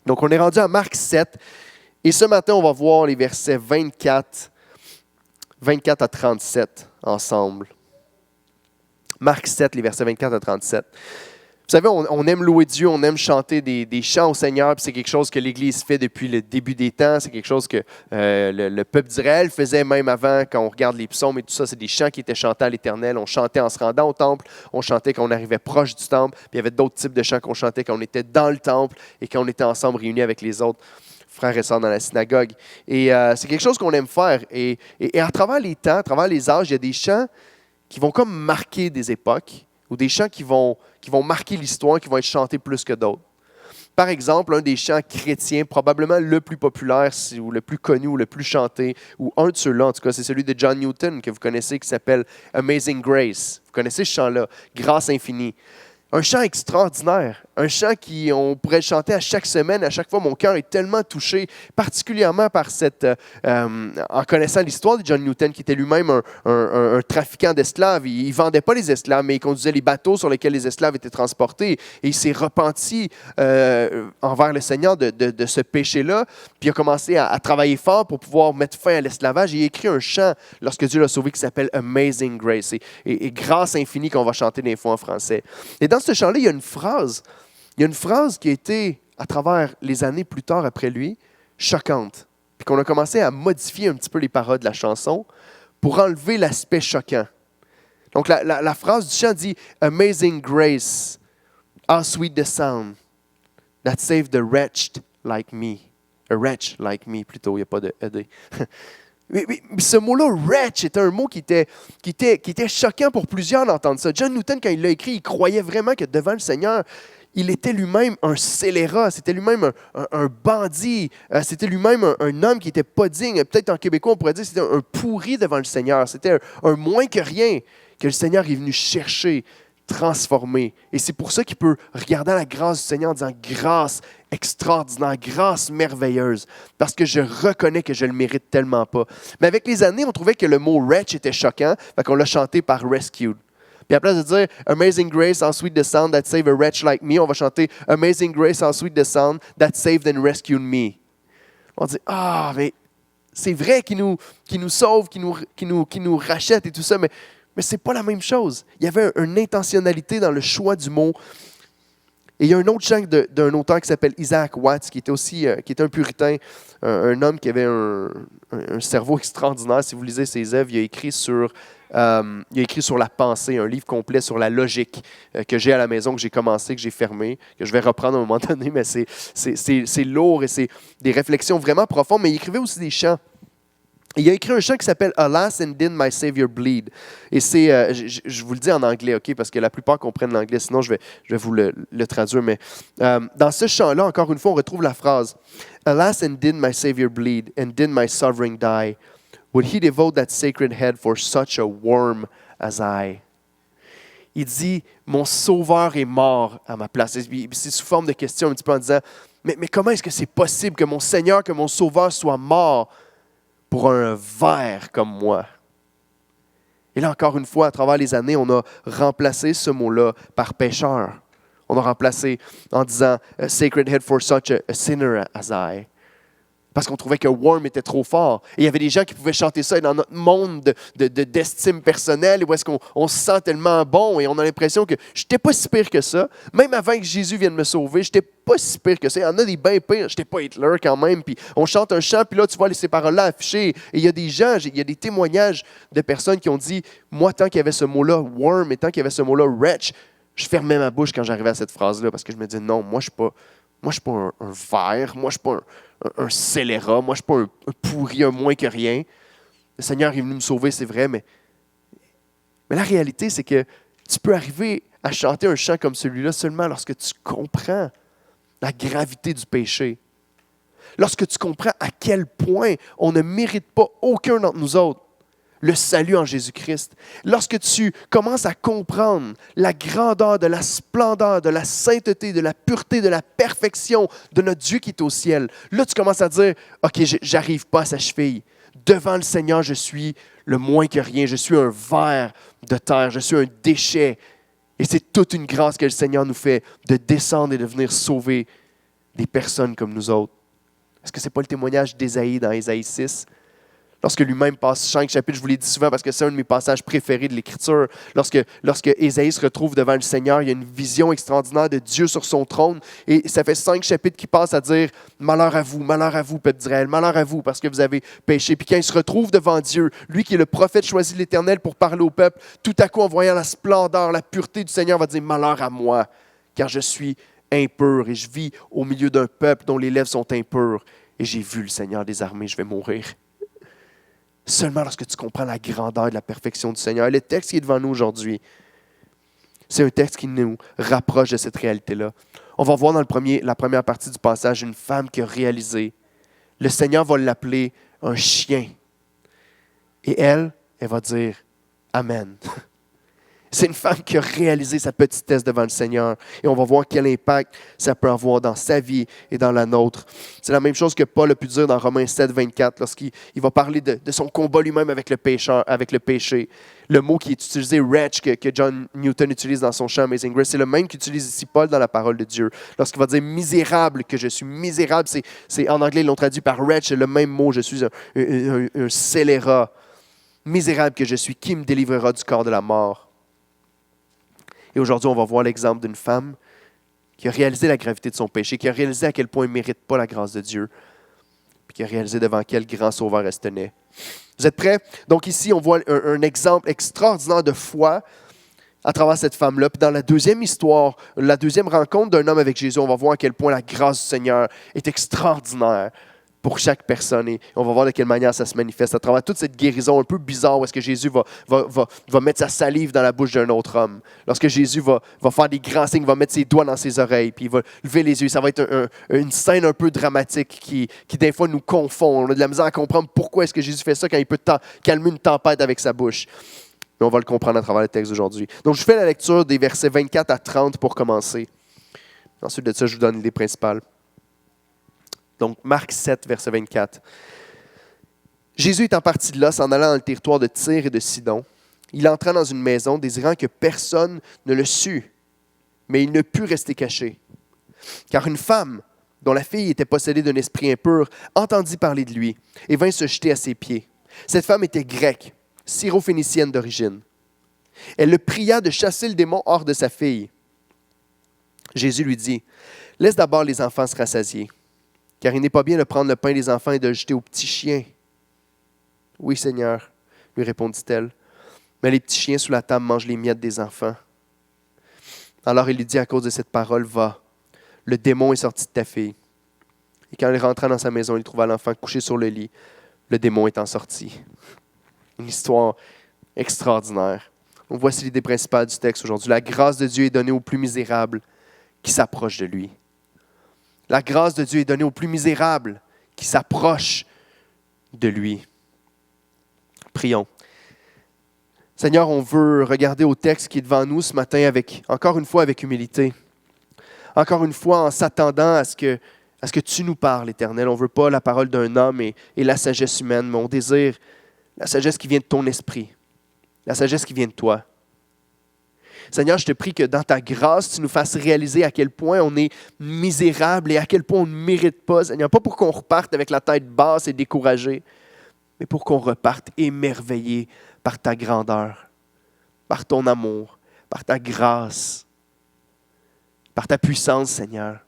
Donc, on est rendu à Marc 7. Et ce matin, on va voir les versets 24 à 37 ensemble. Marc 7, les versets 24 à 37. Vous savez, on aime louer Dieu, on aime chanter des chants au Seigneur, puis c'est quelque chose que l'Église fait depuis le début des temps. C'est quelque chose que le peuple d'Israël faisait même avant, quand on regarde les psaumes et tout ça. C'est des chants qui étaient chantés à l'Éternel. On chantait en se rendant au temple, on chantait quand on arrivait proche du temple, puis il y avait d'autres types de chants qu'on chantait quand on était dans le temple et quand on était ensemble réunis avec les autres frères et sœurs dans la synagogue. Et c'est quelque chose qu'on aime faire. Et à travers les temps, à travers les âges, il y a des chants qui vont comme marquer des époques, ou des chants qui vont marquer l'histoire, qui vont être chantés plus que d'autres. Par exemple, un des chants chrétiens, probablement le plus populaire, ou le plus connu, ou le plus chanté, ou un de ceux-là, en tout cas, c'est celui de John Newton, que vous connaissez, qui s'appelle « Amazing Grace ». Vous connaissez ce chant-là, « Grâce infinie ». Un chant extraordinaire, un chant on pourrait le chanter à chaque semaine, à chaque fois. Mon cœur est tellement touché, particulièrement par en connaissant l'histoire de John Newton, qui était lui-même un trafiquant d'esclaves. Il ne vendait pas les esclaves, mais il conduisait les bateaux sur lesquels les esclaves étaient transportés. Et il s'est repenti envers le Seigneur de ce péché-là, puis il a commencé à travailler fort pour pouvoir mettre fin à l'esclavage. Et il a écrit un chant, lorsque Dieu l'a sauvé, qui s'appelle « Amazing Grace » et Grâce infinie, qu'on va chanter des fois en français. Et dans ce chant-là, il y a une phrase qui a été, à travers les années plus tard après lui, choquante. Puis qu'on a commencé à modifier un petit peu les paroles de la chanson pour enlever l'aspect choquant. Donc la phrase du chant dit « Amazing grace, how sweet the sound that saved the wretched like me ». A wretch like me, plutôt, il n'y a pas de ED. Mais ce mot-là, wretch, était un mot qui était choquant pour plusieurs d'entendre ça. John Newton, quand il l'a écrit, il croyait vraiment que devant le Seigneur, il était lui-même un scélérat, c'était lui-même un bandit, c'était lui-même un homme qui n'était pas digne. Peut-être en québécois, on pourrait dire que c'était un pourri devant le Seigneur. C'était un moins que rien que le Seigneur est venu chercher, transformer. Et c'est pour ça qu'il peut regarder la grâce du Seigneur en disant « grâce extraordinaire, grâce merveilleuse », parce que je reconnais que je ne le mérite tellement pas. Mais avec les années, on trouvait que le mot « wretch » était choquant, fait qu'on l'a chanté par « rescued ». Puis à la place de dire « Amazing grace, how sweet the sound that saved a wretch like me », on va chanter « Amazing grace, how sweet the sound that saved and rescued me ». On dit « Ah, mais c'est vrai qu'il nous sauve, qu'il nous rachète et tout ça, mais ce n'est pas la même chose. » Il y avait une intentionnalité dans le choix du mot. Et il y a un autre chant d'un auteur qui s'appelle Isaac Watts, qui était un puritain, un homme qui avait un cerveau extraordinaire. Si vous lisez ses œuvres, il a écrit sur la pensée, un livre complet sur la logique que j'ai à la maison, que j'ai commencé, que j'ai fermé, que je vais reprendre à un moment donné, mais c'est lourd et c'est des réflexions vraiment profondes. Mais il écrivait aussi des chants. Il a écrit un chant qui s'appelle « Alas and did my Savior bleed ». Et c'est, je vous le dis en anglais, OK, parce que la plupart comprennent l'anglais, sinon je vais vous le traduire. Mais dans ce chant-là, encore une fois, on retrouve la phrase « Alas and did my Savior bleed, and did my sovereign die? Would he devote that sacred head for such a worm as I? » Il dit « Mon Sauveur est mort à ma place ». C'est sous forme de question un petit peu en disant « Mais comment est-ce que c'est possible que mon Seigneur, que mon Sauveur soit mort pour un ver comme moi? » Et là, encore une fois, à travers les années, on a remplacé ce mot-là par pécheur. On a remplacé en disant « Sacred head for such a sinner as I ». Parce qu'on trouvait que worm était trop fort. Et il y avait des gens qui pouvaient chanter ça dans notre monde d'estime personnelle, où est-ce qu'on se sent tellement bon et on a l'impression que je n'étais pas si pire que ça. Même avant que Jésus vienne me sauver, je n'étais pas si pire que ça. Il y en a des bien pires. Je n'étais pas Hitler quand même. Puis on chante un chant, puis là, tu vois ces paroles-là affichées. Et il y a des gens, il y a des témoignages de personnes qui ont dit « Moi, tant qu'il y avait ce mot-là, worm, et tant qu'il y avait ce mot-là, wretch », je fermais ma bouche quand j'arrivais à cette phrase-là parce que je me disais « Non, moi, je ne suis pas un ver, moi, je ne suis pas un scélérat, moi, je ne suis pas un pourri, un moins que rien. Le Seigneur est venu me sauver, c'est vrai, mais la réalité, c'est que tu peux arriver à chanter un chant comme celui-là seulement lorsque tu comprends la gravité du péché. Lorsque tu comprends à quel point on ne mérite pas aucun d'entre nous autres le salut en Jésus-Christ. Lorsque tu commences à comprendre la grandeur, de la splendeur, de la sainteté, de la pureté, de la perfection de notre Dieu qui est au ciel, là, tu commences à dire, « OK, j'arrive pas à sa cheville. Devant le Seigneur, je suis le moins que rien. Je suis un ver de terre. Je suis un déchet. » Et c'est toute une grâce que le Seigneur nous fait de descendre et de venir sauver des personnes comme nous autres. Est-ce que ce n'est pas le témoignage d'Ésaïe dans Ésaïe 6? Lorsque lui-même passe 5 chapitres, je vous l'ai dit souvent parce que c'est un de mes passages préférés de l'Écriture. Lorsque Ésaïe se retrouve devant le Seigneur, il y a une vision extraordinaire de Dieu sur son trône. Et ça fait 5 chapitres qui passent à dire « Malheur à vous, peuple d'Israël, malheur à vous parce que vous avez péché. » Puis quand il se retrouve devant Dieu, lui qui est le prophète choisi de l'Éternel pour parler au peuple, tout à coup en voyant la splendeur, la pureté du Seigneur, va dire « Malheur à moi, car je suis impur et je vis au milieu d'un peuple dont les lèvres sont impures. Et j'ai vu le Seigneur des armées, je vais mourir. » Seulement lorsque tu comprends la grandeur et la perfection du Seigneur. Et le texte qui est devant nous aujourd'hui, c'est un texte qui nous rapproche de cette réalité-là. On va voir dans la première partie du passage une femme qui a réalisé. Le Seigneur va l'appeler un chien. Et elle va dire « Amen ». C'est une femme qui a réalisé sa petitesse devant le Seigneur. Et on va voir quel impact ça peut avoir dans sa vie et dans la nôtre. C'est la même chose que Paul a pu dire dans Romains 7, 24, lorsqu'il va parler de son combat lui-même avec le péché. Le mot qui est utilisé, wretch, que John Newton utilise dans son chant Amazing Grace, c'est le même qu'utilise ici Paul dans la parole de Dieu. Lorsqu'il va dire misérable, que je suis misérable, c'est en anglais, ils l'ont traduit par wretch, c'est le même mot, je suis un scélérat. Misérable que je suis, qui me délivrera du corps de la mort? Et aujourd'hui, on va voir l'exemple d'une femme qui a réalisé la gravité de son péché, qui a réalisé à quel point elle ne mérite pas la grâce de Dieu, puis qui a réalisé devant quel grand sauveur elle se tenait. Vous êtes prêts? Donc ici, on voit un exemple extraordinaire de foi à travers cette femme-là. Puis dans la deuxième histoire, la deuxième rencontre d'un homme avec Jésus, on va voir à quel point la grâce du Seigneur est extraordinaire pour chaque personne. Et on va voir de quelle manière ça se manifeste à travers toute cette guérison un peu bizarre où est-ce que Jésus va mettre sa salive dans la bouche d'un autre homme. Lorsque Jésus va faire des grands signes, va mettre ses doigts dans ses oreilles, puis il va lever les yeux. Ça va être une scène un peu dramatique qui des fois nous confond. On a de la misère à comprendre pourquoi est-ce que Jésus fait ça quand il peut calmer une tempête avec sa bouche. Mais on va le comprendre à travers le texte d'aujourd'hui. Donc je fais la lecture des versets 24 à 30 pour commencer. Ensuite de ça, je vous donne l'idée principale. Donc, Marc 7, verset 24. Jésus étant parti de là, s'en allant dans le territoire de Tyr et de Sidon, il entra dans une maison, désirant que personne ne le sût, mais il ne put rester caché. Car une femme, dont la fille était possédée d'un esprit impur, entendit parler de lui et vint se jeter à ses pieds. Cette femme était grecque, syrophénicienne d'origine. Elle le pria de chasser le démon hors de sa fille. Jésus lui dit, « Laisse d'abord les enfants se rassasier. Car il n'est pas bien de prendre le pain des enfants et de le jeter aux petits chiens. » « Oui, Seigneur, lui répondit-elle, mais les petits chiens sous la table mangent les miettes des enfants. » Alors il lui dit à cause de cette parole, « Va, le démon est sorti de ta fille. » Et quand il rentra dans sa maison, il trouva l'enfant couché sur le lit, le démon étant sorti. Une histoire extraordinaire. Donc voici l'idée principale du texte aujourd'hui. La grâce de Dieu est donnée aux plus misérables qui s'approchent de lui. La grâce de Dieu est donnée aux plus misérables qui s'approchent de lui. Prions. Seigneur, on veut regarder au texte qui est devant nous ce matin encore une fois avec humilité. Encore une fois en s'attendant à ce que tu nous parles, Éternel. On ne veut pas la parole d'un homme et la sagesse humaine, mais on désire la sagesse qui vient de ton esprit, la sagesse qui vient de toi. Seigneur, je te prie que dans ta grâce, tu nous fasses réaliser à quel point on est misérable et à quel point on ne mérite pas, Seigneur. Pas pour qu'on reparte avec la tête basse et découragé, mais pour qu'on reparte émerveillé par ta grandeur, par ton amour, par ta grâce, par ta puissance, Seigneur,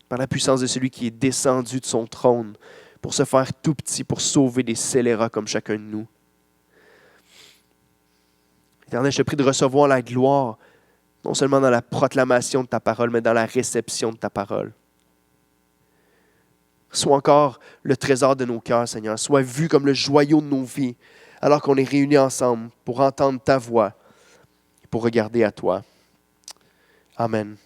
par la puissance de celui qui est descendu de son trône pour se faire tout petit, pour sauver des scélérats comme chacun de nous. Éternel, je te prie de recevoir la gloire, non seulement dans la proclamation de ta parole, mais dans la réception de ta parole. Sois encore le trésor de nos cœurs, Seigneur. Sois vu comme le joyau de nos vies, alors qu'on est réunis ensemble pour entendre ta voix et pour regarder à toi. Amen.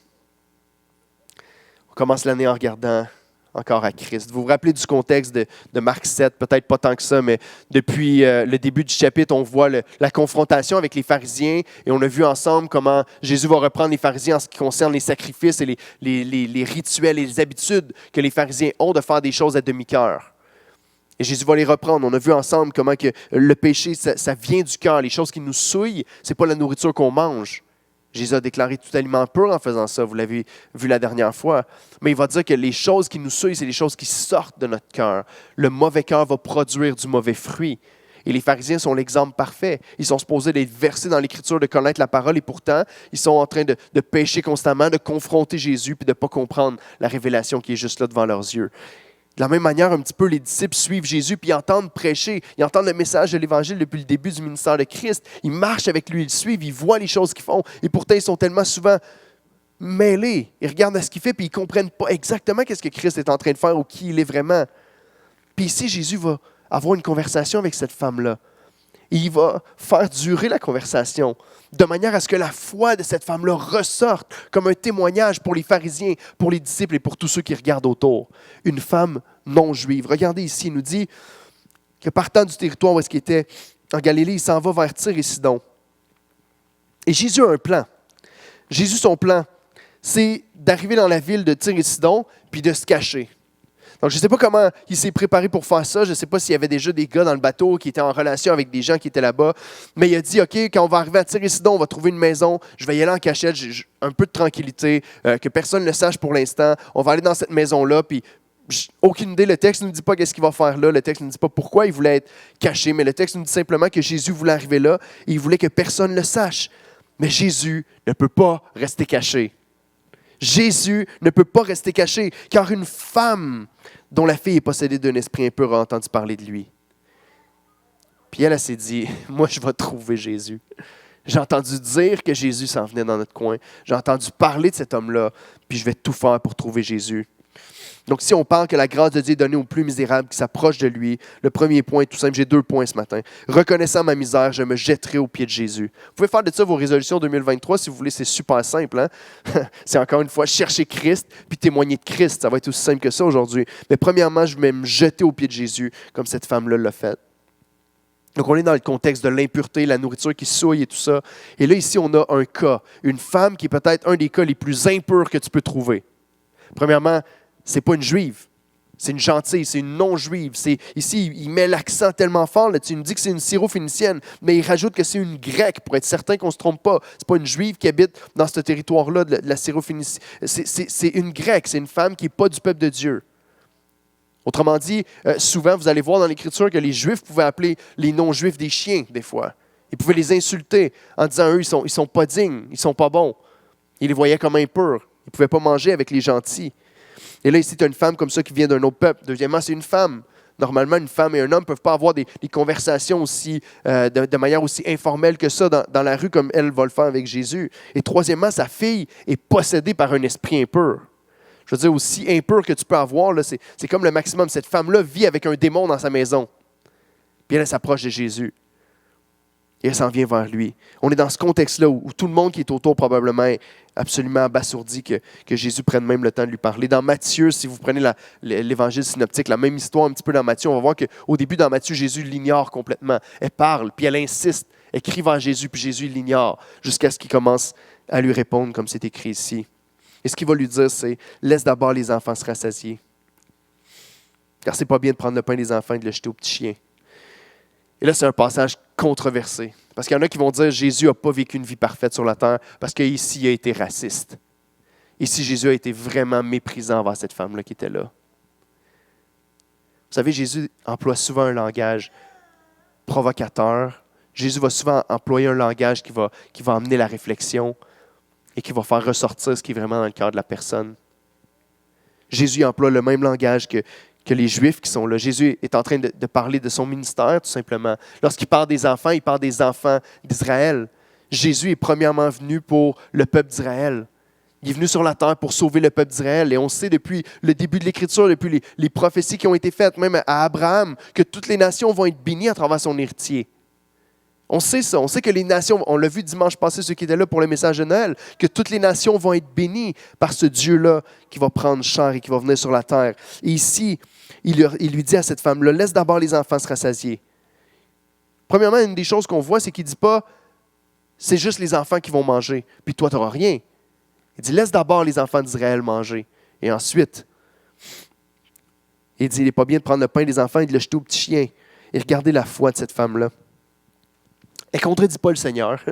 On commence l'année en regardant encore à Christ. Vous vous rappelez du contexte de Marc 7, peut-être pas tant que ça, mais depuis le début du chapitre, on voit la confrontation avec les pharisiens et on a vu ensemble comment Jésus va reprendre les pharisiens en ce qui concerne les sacrifices et les rituels et les habitudes que les pharisiens ont de faire des choses à demi-cœur. Et Jésus va les reprendre. On a vu ensemble comment que le péché, ça vient du cœur. Les choses qui nous souillent, ce n'est pas la nourriture qu'on mange, Jésus a déclaré tout aliment pur en faisant ça, vous l'avez vu la dernière fois. Mais il va dire que les choses qui nous souillent, c'est les choses qui sortent de notre cœur. Le mauvais cœur va produire du mauvais fruit. Et les pharisiens sont l'exemple parfait. Ils sont supposés d'être versés dans l'Écriture, de connaître la parole, et pourtant, ils sont en train de pécher constamment, de confronter Jésus, puis de ne pas comprendre la révélation qui est juste là devant leurs yeux. De la même manière, un petit peu, les disciples suivent Jésus, puis ils entendent prêcher, ils entendent le message de l'Évangile depuis le début du ministère de Christ. Ils marchent avec lui, ils le suivent, ils voient les choses qu'ils font, et pourtant, ils sont tellement souvent mêlés. Ils regardent à ce qu'il fait, puis ils ne comprennent pas exactement ce que Christ est en train de faire ou qui il est vraiment. Puis ici, Jésus va avoir une conversation avec cette femme-là. Et il va faire durer la conversation de manière à ce que la foi de cette femme-là ressorte comme un témoignage pour les pharisiens, pour les disciples et pour tous ceux qui regardent autour. Une femme non juive. Regardez ici, il nous dit que partant du territoire où est-ce qu'il était en Galilée, il s'en va vers Tyr et Sidon. Et Jésus a un plan. Jésus, son plan, c'est d'arriver dans la ville de Tyr et Sidon puis de se cacher. Donc, je ne sais pas comment il s'est préparé pour faire ça. Je ne sais pas s'il y avait déjà des gars dans le bateau qui étaient en relation avec des gens qui étaient là-bas. Mais il a dit, OK, quand on va arriver à Tyr et Sidon, on va trouver une maison. Je vais y aller en cachette. J'ai un peu de tranquillité, que personne ne le sache pour l'instant. On va aller dans cette maison-là. Puis, aucune idée. Le texte ne nous dit pas qu'est-ce qu'il va faire là. Le texte ne nous dit pas pourquoi il voulait être caché. Mais le texte nous dit simplement que Jésus voulait arriver là et il voulait que personne ne le sache. Mais Jésus ne peut pas rester caché. Jésus ne peut pas rester caché, car une femme dont la fille est possédée d'un esprit impur a entendu parler de lui. Puis elle s'est dit, moi je vais trouver Jésus. J'ai entendu dire que Jésus s'en venait dans notre coin. J'ai entendu parler de cet homme-là, puis je vais tout faire pour trouver Jésus. Donc, si on parle que la grâce de Dieu est donnée aux plus misérables qui s'approchent de lui, le premier point est tout simple, j'ai 2 points ce matin. Reconnaissant ma misère, je me jetterai aux pieds de Jésus. Vous pouvez faire de ça vos résolutions 2023 si vous voulez, c'est super simple. Hein? C'est encore une fois chercher Christ puis témoigner de Christ. Ça va être aussi simple que ça aujourd'hui. Mais premièrement, je vais me jeter aux pieds de Jésus comme cette femme-là l'a fait. Donc, on est dans le contexte de l'impureté, la nourriture qui souille et tout ça. Et là, ici, on a un cas, une femme qui est peut-être un des cas les plus impurs que tu peux trouver. Premièrement, c'est pas une juive, c'est une gentille, c'est une non-juive. Ici, il met l'accent tellement fort là-dessus. Il nous dit que c'est une syro-phénicienne, mais il rajoute que c'est une grecque pour être certain qu'on ne se trompe pas. Ce n'est pas une juive qui habite dans ce territoire-là de la syro-phénicie. C'est une grecque, c'est une femme qui n'est pas du peuple de Dieu. Autrement dit, souvent, vous allez voir dans l'Écriture que les Juifs pouvaient appeler les non-Juifs des chiens, des fois. Ils pouvaient les insulter en disant, eux, ils sont pas dignes, ils sont pas bons. Ils les voyaient comme impurs. Ils ne pouvaient pas manger avec les gentils. Et là, ici, tu as une femme comme ça qui vient d'un autre peuple. Deuxièmement, c'est une femme. Normalement, une femme et un homme ne peuvent pas avoir des conversations aussi, de manière aussi informelle que ça dans la rue comme elle va le faire avec Jésus. Et troisièmement, sa fille est possédée par un esprit impur. Je veux dire, aussi impur que tu peux avoir, là, c'est comme le maximum. Cette femme-là vit avec un démon dans sa maison. Puis elle s'approche de Jésus. Et elle s'en vient vers lui. On est dans ce contexte-là où tout le monde qui est autour probablement est absolument abasourdi que Jésus prenne même le temps de lui parler. Dans Matthieu, si vous prenez l'évangile synoptique, la même histoire un petit peu dans Matthieu, on va voir qu'au début dans Matthieu, Jésus l'ignore complètement. Elle parle, puis elle insiste, elle crie vers Jésus, puis Jésus l'ignore, jusqu'à ce qu'il commence à lui répondre comme c'est écrit ici. Et ce qu'il va lui dire, c'est « Laisse d'abord les enfants se rassasier. Car c'est pas bien de prendre le pain des enfants et de le jeter aux petits chiens. » Et là, c'est un passage controversé. Parce qu'il y en a qui vont dire que Jésus n'a pas vécu une vie parfaite sur la terre parce qu'ici, il a été raciste. Ici, Jésus a été vraiment méprisant envers cette femme-là qui était là. Vous savez, Jésus emploie souvent un langage provocateur. Jésus va souvent employer un langage qui va amener la réflexion et qui va faire ressortir ce qui est vraiment dans le cœur de la personne. Jésus emploie le même langage que les Juifs qui sont là. Jésus est en train de parler de son ministère, tout simplement. Lorsqu'il parle des enfants, il parle des enfants d'Israël. Jésus est premièrement venu pour le peuple d'Israël. Il est venu sur la terre pour sauver le peuple d'Israël. Et on sait depuis le début de l'Écriture, depuis les prophéties qui ont été faites, même à Abraham, que toutes les nations vont être bénies à travers son héritier. On sait ça. On sait que les nations, on l'a vu dimanche passé, ceux qui étaient là pour le message de Noël, que toutes les nations vont être bénies par ce Dieu-là qui va prendre chair et qui va venir sur la terre. Et ici, il lui dit à cette femme-là, laisse d'abord les enfants se rassasier. Premièrement, une des choses qu'on voit, c'est qu'il ne dit pas, c'est juste les enfants qui vont manger, puis toi, tu n'auras rien. Il dit, laisse d'abord les enfants d'Israël manger. Et ensuite, il dit, il n'est pas bien de prendre le pain des enfants et de le jeter aux petits chiens. Et regardez la foi de cette femme-là. Elle ne contredit pas le Seigneur.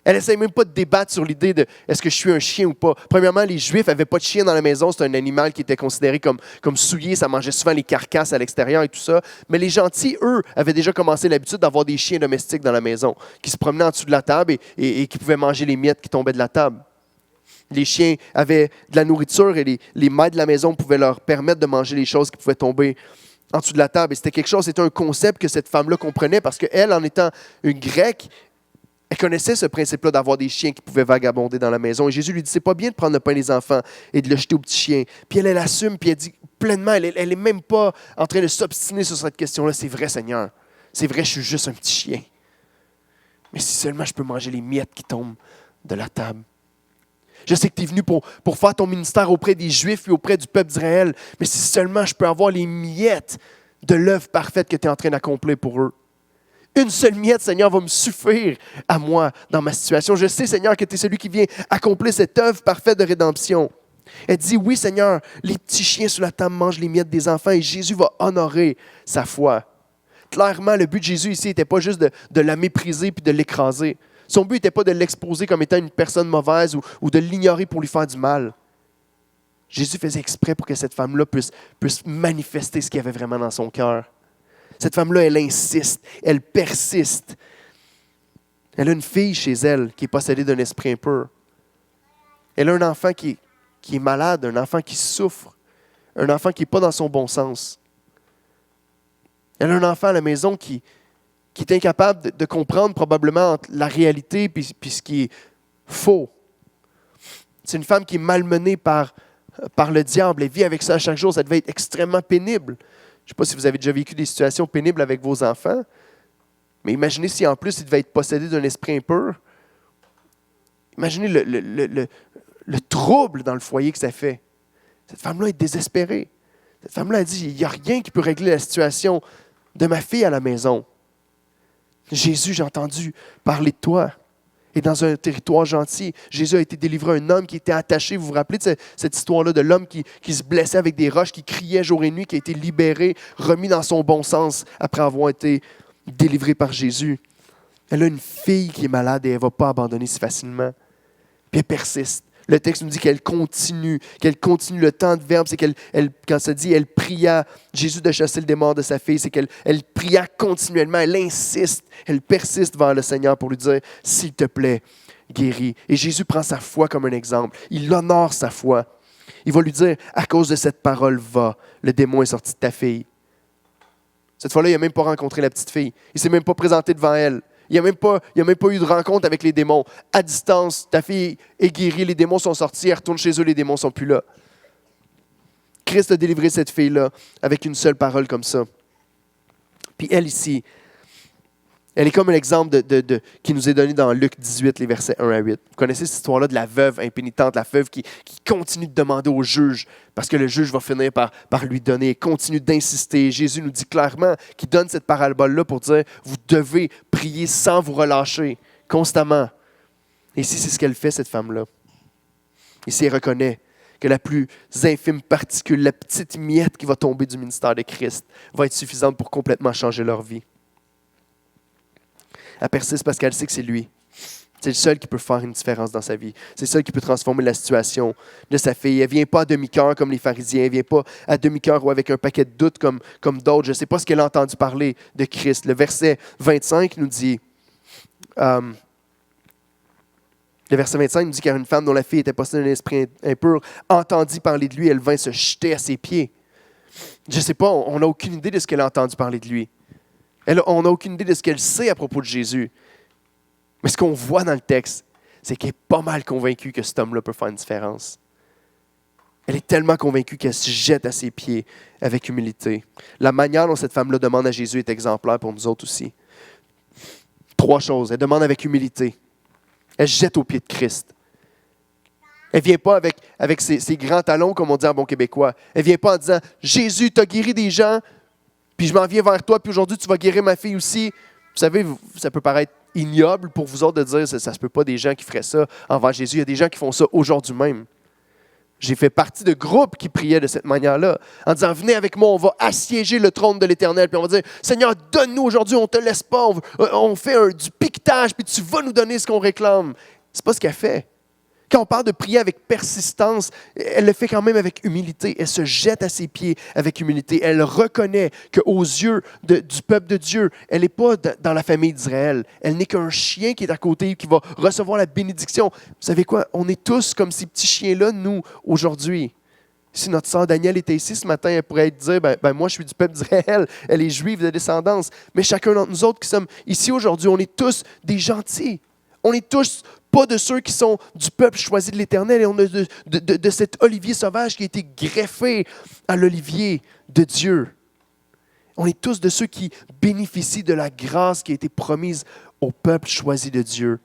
Elle n'essaie même pas de débattre sur l'idée de est-ce que je suis un chien ou pas. Premièrement, les Juifs n'avaient pas de chien dans la maison. C'est un animal qui était considéré comme souillé. Ça mangeait souvent les carcasses à l'extérieur et tout ça. Mais les gentils, eux, avaient déjà commencé l'habitude d'avoir des chiens domestiques dans la maison qui se promenaient en dessous de la table et qui pouvaient manger les miettes qui tombaient de la table. Les chiens avaient de la nourriture et les maîtres de la maison pouvaient leur permettre de manger les choses qui pouvaient tomber en dessous de la table. Et c'était un concept que cette femme-là comprenait parce qu'elle, en étant une Grecque, elle connaissait ce principe-là d'avoir des chiens qui pouvaient vagabonder dans la maison. Et Jésus lui dit, c'est pas bien de prendre le pain des enfants et de le jeter aux petits chiens. Puis elle assume, puis elle dit pleinement, elle n'est même pas en train de s'obstiner sur cette question-là. C'est vrai, Seigneur. C'est vrai, je suis juste un petit chien. Mais si seulement je peux manger les miettes qui tombent de la table. Je sais que tu es venu pour faire ton ministère auprès des Juifs et auprès du peuple d'Israël. Mais si seulement je peux avoir les miettes de l'œuvre parfaite que tu es en train d'accomplir pour eux. Une seule miette, Seigneur, va me suffire à moi dans ma situation. Je sais, Seigneur, que tu es celui qui vient accomplir cette œuvre parfaite de rédemption. Elle dit, oui, Seigneur, les petits chiens sous la table mangent les miettes des enfants et Jésus va honorer sa foi. Clairement, le but de Jésus ici n'était pas juste de la mépriser puis de l'écraser. Son but n'était pas de l'exposer comme étant une personne mauvaise ou de l'ignorer pour lui faire du mal. Jésus faisait exprès pour que cette femme-là puisse manifester ce qu'il y avait vraiment dans son cœur. Cette femme-là, elle insiste, elle persiste. Elle a une fille chez elle qui est possédée d'un esprit impur. Elle a un enfant qui est malade, un enfant qui souffre, un enfant qui n'est pas dans son bon sens. Elle a un enfant à la maison qui est incapable de comprendre probablement la réalité et ce qui est faux. C'est une femme qui est malmenée par le diable. Elle vit avec ça chaque jour. Ça devait être extrêmement pénible. Je ne sais pas si vous avez déjà vécu des situations pénibles avec vos enfants, mais imaginez si en plus ils devaient être possédés d'un esprit impur. Imaginez le trouble dans le foyer que ça fait. Cette femme-là est désespérée. Cette femme-là a dit, il n'y a rien qui peut régler la situation de ma fille à la maison. Jésus, j'ai entendu parler de toi. Et dans un territoire gentil, Jésus a été délivré à un homme qui était attaché. Vous vous rappelez de cette histoire-là de l'homme qui se blessait avec des roches, qui criait jour et nuit, qui a été libéré, remis dans son bon sens après avoir été délivré par Jésus. Elle a une fille qui est malade et elle ne va pas abandonner si facilement. Puis elle persiste. Le texte nous dit qu'elle continue le temps de verbe. C'est quand ça dit, elle pria Jésus de chasser le démon de sa fille, c'est qu'elle pria continuellement, elle insiste, elle persiste vers le Seigneur pour lui dire, s'il te plaît, guéris. Et Jésus prend sa foi comme un exemple. Il honore sa foi. Il va lui dire, à cause de cette parole, va, le démon est sorti de ta fille. Cette fois-là, il n'a même pas rencontré la petite fille. Il ne s'est même pas présenté devant elle. Il n'y a même pas eu de rencontre avec les démons. À distance, ta fille est guérie, les démons sont sortis, elle retourne chez eux, les démons ne sont plus là. Christ a délivré cette fille-là avec une seule parole comme ça. Puis elle ici, elle est comme un exemple qui nous est donné dans Luc 18, les versets 1 à 8. Vous connaissez cette histoire-là de la veuve impénitente, la veuve qui continue de demander au juge, parce que le juge va finir par lui donner, et continue d'insister. Jésus nous dit clairement qu'il donne cette parabole-là pour dire, vous devez prier sans vous relâcher, constamment. Et ici, c'est ce qu'elle fait, cette femme-là. Ici, elle reconnaît que la plus infime particule, la petite miette qui va tomber du ministère de Christ, va être suffisante pour complètement changer leur vie. Elle persiste parce qu'elle sait que c'est lui. C'est le seul qui peut faire une différence dans sa vie. C'est le seul qui peut transformer la situation de sa fille. Elle ne vient pas à demi-cœur comme les pharisiens. Elle ne vient pas à demi-cœur ou avec un paquet de doutes comme d'autres. Je ne sais pas ce qu'elle a entendu parler de Christ. Le verset 25 nous dit... le verset 25 nous dit car une femme dont la fille était possédée d'un esprit impur entendit parler de lui, elle vint se jeter à ses pieds. Je ne sais pas, on n'a aucune idée de ce qu'elle a entendu parler de lui. On n'a aucune idée de ce qu'elle sait à propos de Jésus. Mais ce qu'on voit dans le texte, c'est qu'elle est pas mal convaincue que cet homme-là peut faire une différence. Elle est tellement convaincue qu'elle se jette à ses pieds avec humilité. La manière dont cette femme-là demande à Jésus est exemplaire pour nous autres aussi. 3 choses. Elle demande avec humilité. Elle se jette aux pieds de Christ. Elle ne vient pas avec ses grands talons, comme on dit en bon québécois. Elle ne vient pas en disant « Jésus, tu as guéri des gens, puis je m'en viens vers toi, puis aujourd'hui, tu vas guérir ma fille aussi. » Vous savez, ça peut paraître ignoble pour vous autres de dire « ça ne se peut pas des gens qui feraient ça envers Jésus. » Il y a des gens qui font ça aujourd'hui même. J'ai fait partie de groupes qui priaient de cette manière-là, en disant, venez avec moi, on va assiéger le trône de l'Éternel, puis on va dire, Seigneur, donne-nous aujourd'hui, on ne te laisse pas, on fait du piquetage, puis tu vas nous donner ce qu'on réclame. Ce n'est pas ce qu'elle fait. Quand on parle de prier avec persistance, elle le fait quand même avec humilité. Elle se jette à ses pieds avec humilité. Elle reconnaît qu'aux yeux du peuple de Dieu, elle n'est pas dans la famille d'Israël. Elle n'est qu'un chien qui est à côté, qui va recevoir la bénédiction. Vous savez quoi? On est tous comme ces petits chiens-là, nous, aujourd'hui. Si notre sœur Danielle était ici ce matin, elle pourrait dire, moi je suis du peuple d'Israël, elle est juive de descendance. Mais chacun d'entre nous autres qui sommes ici aujourd'hui, on est tous des gentils. On est tous pas de ceux qui sont du peuple choisi de l'Éternel et on est de cet olivier sauvage qui a été greffé à l'olivier de Dieu. On est tous de ceux qui bénéficient de la grâce qui a été promise au peuple choisi de Dieu.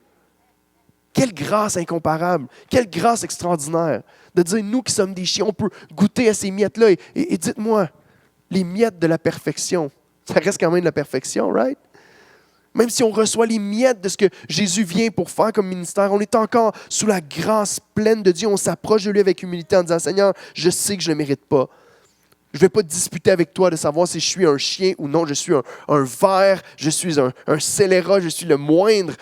Quelle grâce incomparable, quelle grâce extraordinaire de dire, nous qui sommes des chiens, on peut goûter à ces miettes-là. Et dites-moi, les miettes de la perfection, ça reste quand même de la perfection, right? Même si on reçoit les miettes de ce que Jésus vient pour faire comme ministère, on est encore sous la grâce pleine de Dieu. On s'approche de lui avec humilité en disant, Seigneur, je sais que je ne le mérite pas. Je ne vais pas disputer avec toi de savoir si je suis un chien ou non. Je suis un ver, je suis un scélérat, je suis le moindre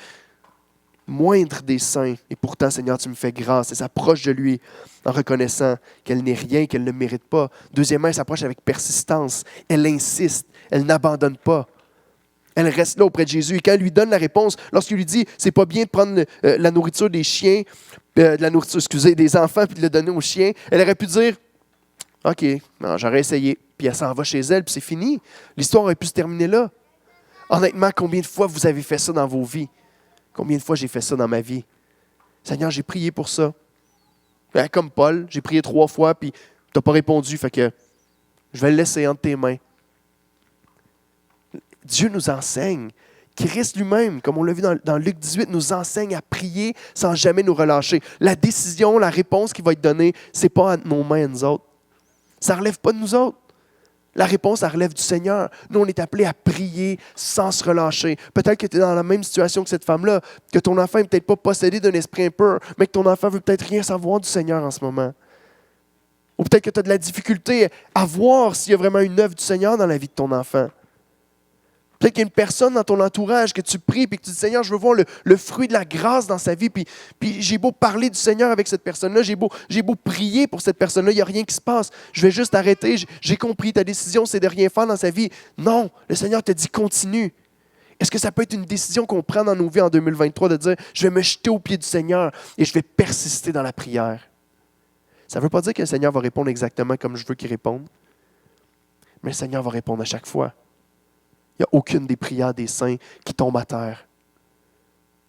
des saints. Et pourtant, Seigneur, tu me fais grâce. Elle s'approche de lui en reconnaissant qu'elle n'est rien, qu'elle ne mérite pas. Deuxièmement, elle s'approche avec persistance. Elle insiste, elle n'abandonne pas. Elle reste là auprès de Jésus. Et quand elle lui donne la réponse, lorsqu'il lui dit « c'est pas bien de prendre la nourriture des chiens, des enfants, puis de le donner aux chiens », elle aurait pu dire « OK, non, j'aurais essayé ». Puis elle s'en va chez elle, puis c'est fini. L'histoire aurait pu se terminer là. Honnêtement, combien de fois vous avez fait ça dans vos vies? Combien de fois j'ai fait ça dans ma vie? Seigneur, j'ai prié pour ça. Comme Paul, j'ai prié 3 fois, puis tu n'as pas répondu, fait que je vais le laisser entre tes mains. Dieu nous enseigne. Christ lui-même, comme on l'a vu dans Luc 18, nous enseigne à prier sans jamais nous relâcher. La décision, la réponse qui va être donnée, ce n'est pas entre nos mains à nous autres. Ça ne relève pas de nous autres. La réponse, ça relève du Seigneur. Nous, on est appelés à prier sans se relâcher. Peut-être que tu es dans la même situation que cette femme-là, que ton enfant n'est peut-être pas possédé d'un esprit impur, mais que ton enfant ne veut peut-être rien savoir du Seigneur en ce moment. Ou peut-être que tu as de la difficulté à voir s'il y a vraiment une œuvre du Seigneur dans la vie de ton enfant. Peut-être qu'il y a une personne dans ton entourage que tu pries et que tu dis « Seigneur, je veux voir le fruit de la grâce dans sa vie. » Puis j'ai beau parler du Seigneur avec cette personne-là, j'ai beau prier pour cette personne-là, il n'y a rien qui se passe. Je vais juste arrêter, j'ai compris, ta décision, c'est de rien faire dans sa vie. Non, le Seigneur te dit « Continue. » Est-ce que ça peut être une décision qu'on prend dans nos vies en 2023 de dire « Je vais me jeter aux pieds du Seigneur et je vais persister dans la prière. » Ça ne veut pas dire que le Seigneur va répondre exactement comme je veux qu'il réponde, mais le Seigneur va répondre à chaque fois. Il n'y a aucune des prières des saints qui tombe à terre.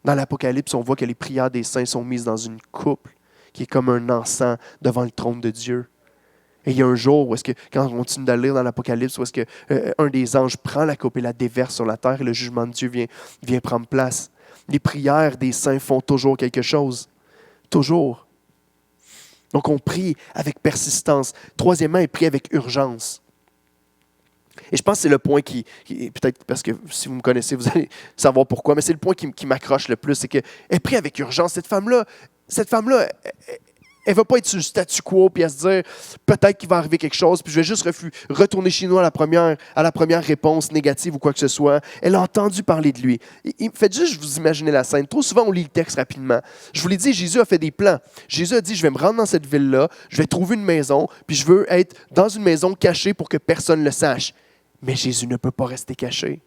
Dans l'Apocalypse, on voit que les prières des saints sont mises dans une coupe qui est comme un encens devant le trône de Dieu. Et il y a un jour où est-ce que, quand on continue de lire dans l'Apocalypse, où est-ce que un des anges prend la coupe et la déverse sur la terre et le jugement de Dieu vient prendre place. Les prières des saints font toujours quelque chose. Toujours. Donc on prie avec persistance. Troisièmement, il prie avec urgence. Et je pense que c'est le point qui peut-être parce que si vous me connaissez, vous allez savoir pourquoi, mais c'est le point qui m'accroche le plus, c'est qu'elle prie avec urgence. Cette femme-là, elle ne va pas être sur le statu quo puis à se dire peut-être qu'il va arriver quelque chose, puis je vais juste retourner chez nous à la première réponse négative ou quoi que ce soit. Elle a entendu parler de lui. Faites juste vous imaginer la scène. Trop souvent, on lit le texte rapidement. Je vous l'ai dit, Jésus a fait des plans. Jésus a dit, je vais me rendre dans cette ville-là, je vais trouver une maison, puis je veux être dans une maison cachée pour que personne ne le sache. Mais Jésus ne peut pas rester caché.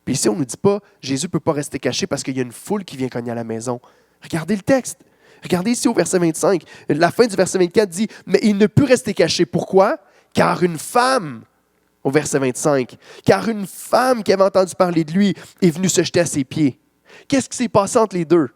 Puis ici, on ne nous dit pas, Jésus ne peut pas rester caché parce qu'il y a une foule qui vient cogner à la maison. Regardez le texte. Regardez ici au verset 25. La fin du verset 24 dit, mais il ne peut rester caché. Pourquoi? Car une femme, au verset 25, car une femme qui avait entendu parler de lui est venue se jeter à ses pieds. Qu'est-ce qui s'est passé entre les deux?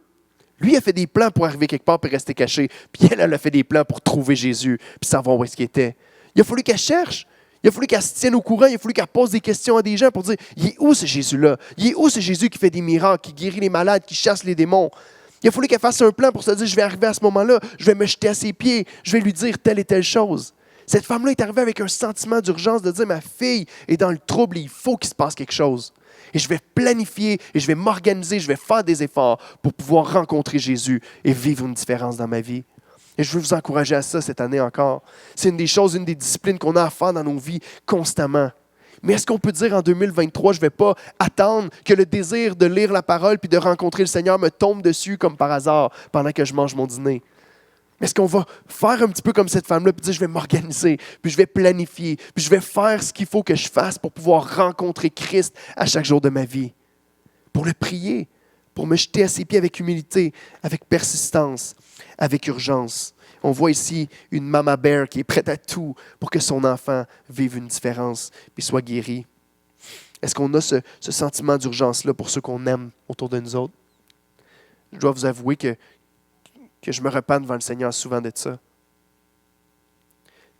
Lui a fait des plans pour arriver quelque part et rester caché. Puis elle a fait des plans pour trouver Jésus puis savoir où est-ce qu'il était. Il a fallu qu'elle cherche. Il a fallu qu'elle se tienne au courant, il a fallu qu'elle pose des questions à des gens pour dire « Il est où ce Jésus-là? Il est où ce Jésus qui fait des miracles, qui guérit les malades, qui chasse les démons? » Il a fallu qu'elle fasse un plan pour se dire « Je vais arriver à ce moment-là, je vais me jeter à ses pieds, je vais lui dire telle et telle chose. » Cette femme-là est arrivée avec un sentiment d'urgence de dire « Ma fille est dans le trouble et il faut qu'il se passe quelque chose. Et je vais planifier et je vais m'organiser, je vais faire des efforts pour pouvoir rencontrer Jésus et vivre une différence dans ma vie. » Et je veux vous encourager à ça cette année encore. C'est une des choses, une des disciplines qu'on a à faire dans nos vies constamment. Mais est-ce qu'on peut dire en 2023, je ne vais pas attendre que le désir de lire la parole puis de rencontrer le Seigneur me tombe dessus comme par hasard pendant que je mange mon dîner? Est-ce qu'on va faire un petit peu comme cette femme-là puis dire, je vais m'organiser, puis je vais planifier, puis je vais faire ce qu'il faut que je fasse pour pouvoir rencontrer Christ à chaque jour de ma vie? Pour le prier, pour me jeter à ses pieds avec humilité, avec persistance, avec urgence. On voit ici une mama bear qui est prête à tout pour que son enfant vive une différence et soit guéri. Est-ce qu'on a ce sentiment d'urgence-là pour ceux qu'on aime autour de nous autres? Je dois vous avouer que je me repens devant le Seigneur souvent de ça.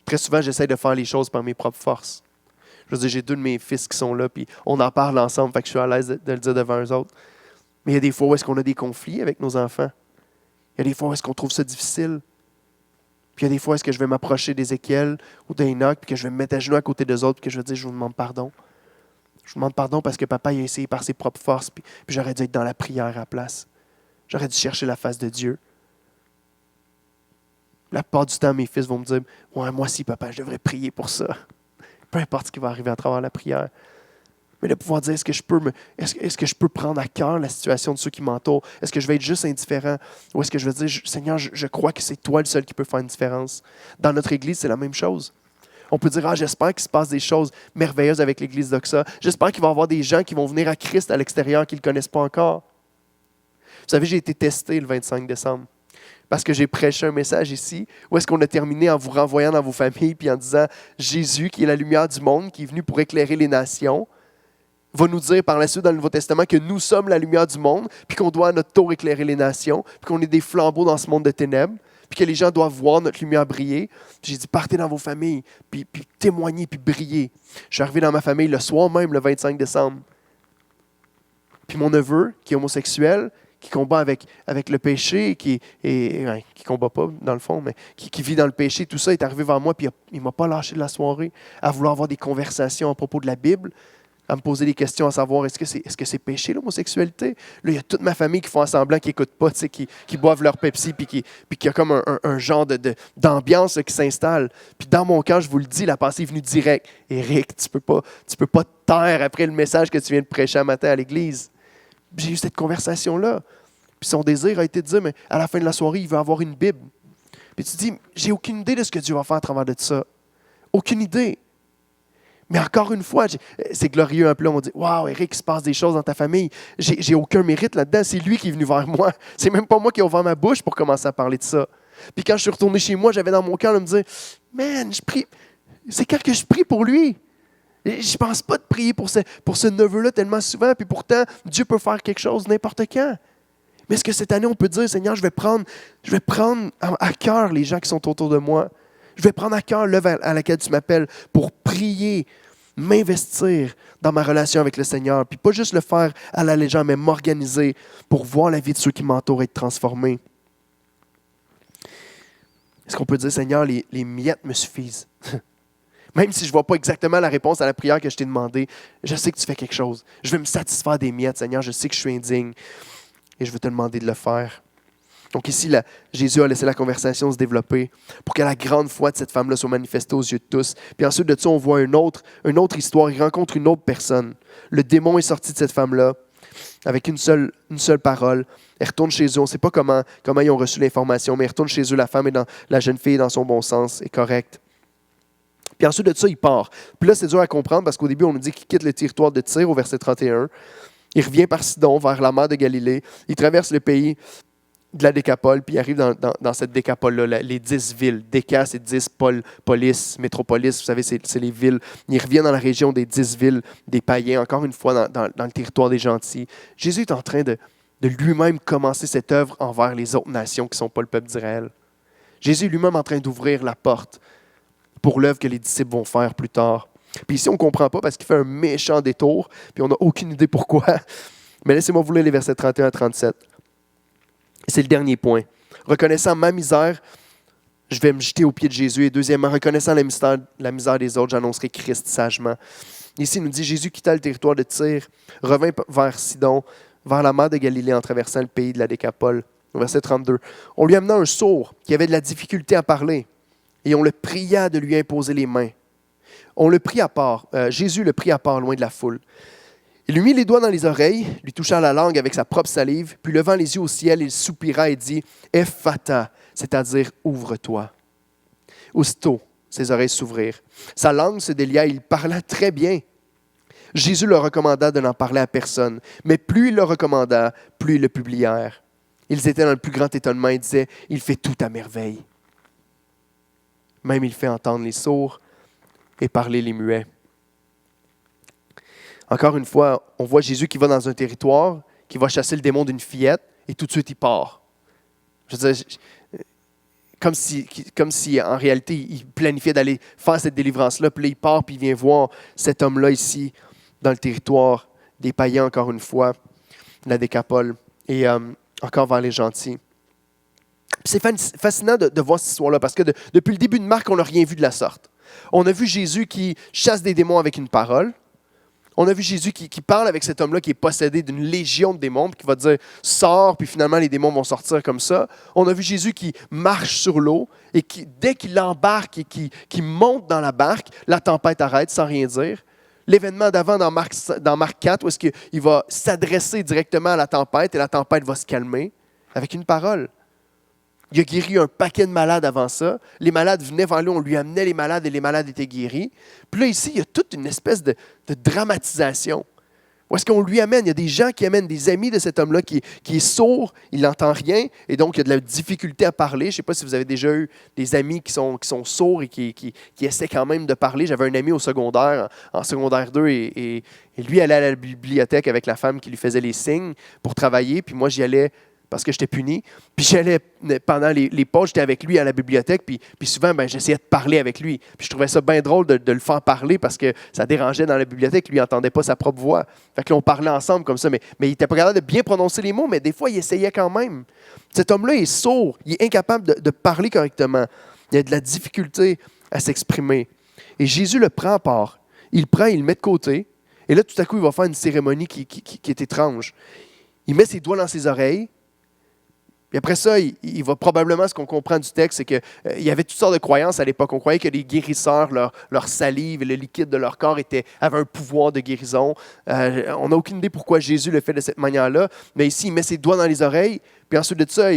Très souvent, j'essaie de faire les choses par mes propres forces. Je veux dire, j'ai 2 de mes fils qui sont là, puis on en parle ensemble, fait que je suis à l'aise de le dire devant eux autres. Mais il y a des fois où est-ce qu'on a des conflits avec nos enfants. Il y a des fois où est-ce qu'on trouve ça difficile. Puis il y a des fois où est-ce que je vais m'approcher d'Ézéchiel ou d'Enoch, puis que je vais me mettre à genoux à côté d'eux autres, puis que je vais dire, je vous demande pardon. Je vous demande pardon parce que papa il a essayé par ses propres forces, puis j'aurais dû être dans la prière à la place. J'aurais dû chercher la face de Dieu. La plupart du temps, mes fils vont me dire, ouais, moi aussi, papa, je devrais prier pour ça. Peu importe ce qui va arriver à travers la prière. Mais de pouvoir dire, est-ce que je peux prendre à cœur la situation de ceux qui m'entourent? Est-ce que je vais être juste indifférent? Ou est-ce que je vais dire, Seigneur, je crois que c'est toi le seul qui peut faire une différence? Dans notre Église, c'est la même chose. On peut dire, j'espère qu'il se passe des choses merveilleuses avec l'Église d'Oxa. J'espère qu'il va y avoir des gens qui vont venir à Christ à l'extérieur qui ne le connaissent pas encore. Vous savez, j'ai été testé le 25 décembre. Parce que j'ai prêché un message ici, où est-ce qu'on a terminé en vous renvoyant dans vos familles puis en disant Jésus, qui est la lumière du monde, qui est venu pour éclairer les nations, va nous dire par la suite dans le Nouveau Testament que nous sommes la lumière du monde, puis qu'on doit à notre tour éclairer les nations, puis qu'on est des flambeaux dans ce monde de ténèbres, puis que les gens doivent voir notre lumière briller. Puis j'ai dit, partez dans vos familles, puis témoignez, puis brillez. Je suis arrivé dans ma famille le soir même, le 25 décembre. Puis mon neveu, qui est homosexuel, qui combat avec le péché, qui combat pas dans le fond, mais qui vit dans le péché, tout ça, est arrivé vers moi, puis il ne m'a pas lâché de la soirée, à vouloir avoir des conversations à propos de la Bible, à me poser des questions à savoir, est-ce que c'est péché l'homosexualité? Là, il y a toute ma famille qui font semblant, qui n'écoutent pas, qui boivent leur Pepsi, puis qu'il y a comme un genre d'ambiance qui s'installe. Puis dans mon cœur, je vous le dis, la pensée est venue direct. Éric, tu peux pas te taire après le message que tu viens de prêcher un matin à l'église. J'ai eu cette conversation-là. Puis son désir a été de dire, mais à la fin de la soirée, il veut avoir une Bible. Puis tu te dis, j'ai aucune idée de ce que Dieu va faire à travers de ça. Aucune idée. Mais encore une fois, c'est glorieux un peu. Là, on dit, waouh, Éric, il se passe des choses dans ta famille. J'ai aucun mérite là-dedans. C'est lui qui est venu vers moi. C'est même pas moi qui ai ouvert ma bouche pour commencer à parler de ça. Puis quand je suis retourné chez moi, j'avais dans mon cœur de me dire, man, je prie. C'est quand que je prie pour lui. Et je ne pense pas de prier pour ce neveu-là tellement souvent, puis pourtant, Dieu peut faire quelque chose n'importe quand. Mais est-ce que cette année, on peut dire, Seigneur, je vais prendre à cœur les gens qui sont autour de moi. Je vais prendre à cœur l'œuvre à laquelle tu m'appelles pour prier, m'investir dans ma relation avec le Seigneur, puis pas juste le faire à la légère, mais m'organiser pour voir la vie de ceux qui m'entourent être transformée. Est-ce qu'on peut dire, Seigneur, les miettes me suffisent? Même si je ne vois pas exactement la réponse à la prière que je t'ai demandée, je sais que tu fais quelque chose. Je vais me satisfaire des miettes, Seigneur. Je sais que je suis indigne et je vais te demander de le faire. Donc ici, Jésus a laissé la conversation se développer pour que la grande foi de cette femme-là soit manifestée aux yeux de tous. Puis ensuite de ça, on voit une autre histoire. Il rencontre une autre personne. Le démon est sorti de cette femme-là avec une seule parole. Elle retourne chez eux. On ne sait pas comment ils ont reçu l'information, mais elle retourne chez eux. La jeune fille est dans son bon sens, est correcte. Puis ensuite de ça, il part. Puis là, c'est dur à comprendre parce qu'au début, on nous dit qu'il quitte le territoire de Tyr au verset 31. Il revient par Sidon vers la mer de Galilée. Il traverse le pays de la Décapole, puis il arrive dans cette Décapole-là, les 10 villes. Déca, c'est 10 polices, métropolis, vous savez, c'est les villes. Il revient dans la région des 10 villes des païens, encore une fois dans le territoire des gentils. Jésus est en train de lui-même commencer cette œuvre envers les autres nations qui ne sont pas le peuple d'Israël. Jésus est lui-même en train d'ouvrir la porte pour l'œuvre que les disciples vont faire plus tard. Puis ici, on ne comprend pas parce qu'il fait un méchant détour, puis on n'a aucune idée pourquoi. Mais laissez-moi vous lire les versets 31 à 37. C'est le dernier point. Reconnaissant ma misère, je vais me jeter aux pieds de Jésus. Et deuxièmement, reconnaissant la misère des autres, j'annoncerai Christ sagement. Ici, il nous dit, Jésus quitta le territoire de Tyr, revint vers Sidon, vers la mer de Galilée en traversant le pays de la Décapole. Au verset 32. On lui amena un sourd qui avait de la difficulté à parler et on le pria de lui imposer les mains. On le prit à part. Jésus le prit à part loin de la foule. Il lui mit les doigts dans les oreilles, lui toucha la langue avec sa propre salive, puis levant les yeux au ciel, il soupira et dit « Ephata », c'est-à-dire « ouvre-toi ». Aussitôt, ses oreilles s'ouvrirent. Sa langue se délia et il parla très bien. Jésus leur recommanda de n'en parler à personne, mais plus il le recommanda, plus ils le publièrent. Ils étaient dans le plus grand étonnement et disaient « Il fait tout à merveille ». Même il fait entendre les sourds et parler les muets. Encore une fois, on voit Jésus qui va dans un territoire, qui va chasser le démon d'une fillette, et tout de suite il part. Je veux dire, comme si en réalité, il planifiait d'aller faire cette délivrance-là, puis là, il part, puis il vient voir cet homme-là ici, dans le territoire des païens, encore une fois, la Décapole, et encore vers les gentils. Puis c'est fascinant de voir cette histoire-là, parce que depuis le début de Marc, on n'a rien vu de la sorte. On a vu Jésus qui chasse des démons avec une parole. On a vu Jésus qui parle avec cet homme-là qui est possédé d'une légion de démons, qui va dire « sors », puis finalement les démons vont sortir comme ça. On a vu Jésus qui marche sur l'eau et qui, dès qu'il embarque et qui monte dans la barque, la tempête arrête sans rien dire. L'événement d'avant dans Marc 4, où est-ce qu'il va s'adresser directement à la tempête et la tempête va se calmer avec une parole. Il a guéri un paquet de malades avant ça. Les malades venaient vers lui, on lui amenait les malades et les malades étaient guéris. Puis là, ici, il y a toute une espèce de dramatisation. Où est-ce qu'on lui amène? Il y a des gens qui amènent des amis de cet homme-là qui est sourd, il n'entend rien, et donc il y a de la difficulté à parler. Je ne sais pas si vous avez déjà eu des amis qui sont sourds et qui essaient quand même de parler. J'avais un ami au secondaire, en secondaire 2, et lui allait à la bibliothèque avec la femme qui lui faisait les signes pour travailler, puis moi j'y allais parce que j'étais puni. Puis j'allais, pendant les pauses, j'étais avec lui à la bibliothèque, puis souvent, j'essayais de parler avec lui. Puis je trouvais ça bien drôle de le faire parler parce que ça dérangeait dans la bibliothèque. Lui, il n'entendait pas sa propre voix. Fait que là, on parlait ensemble comme ça, mais il n'était pas capable de bien prononcer les mots, mais des fois, il essayait quand même. Cet homme-là est sourd, il est incapable de parler correctement. Il a de la difficulté à s'exprimer. Et Jésus le prend à part. Il le prend, il le met de côté. Et là, tout à coup, il va faire une cérémonie qui est étrange. Il met ses doigts dans ses oreilles. Puis après ça, il va probablement, ce qu'on comprend du texte, c'est qu'il y avait toutes sortes de croyances à l'époque. On croyait que les guérisseurs, leur salive et le liquide de leur corps avaient un pouvoir de guérison. On n'a aucune idée pourquoi Jésus le fait de cette manière-là. Mais ici, il met ses doigts dans les oreilles. Puis ensuite de ça,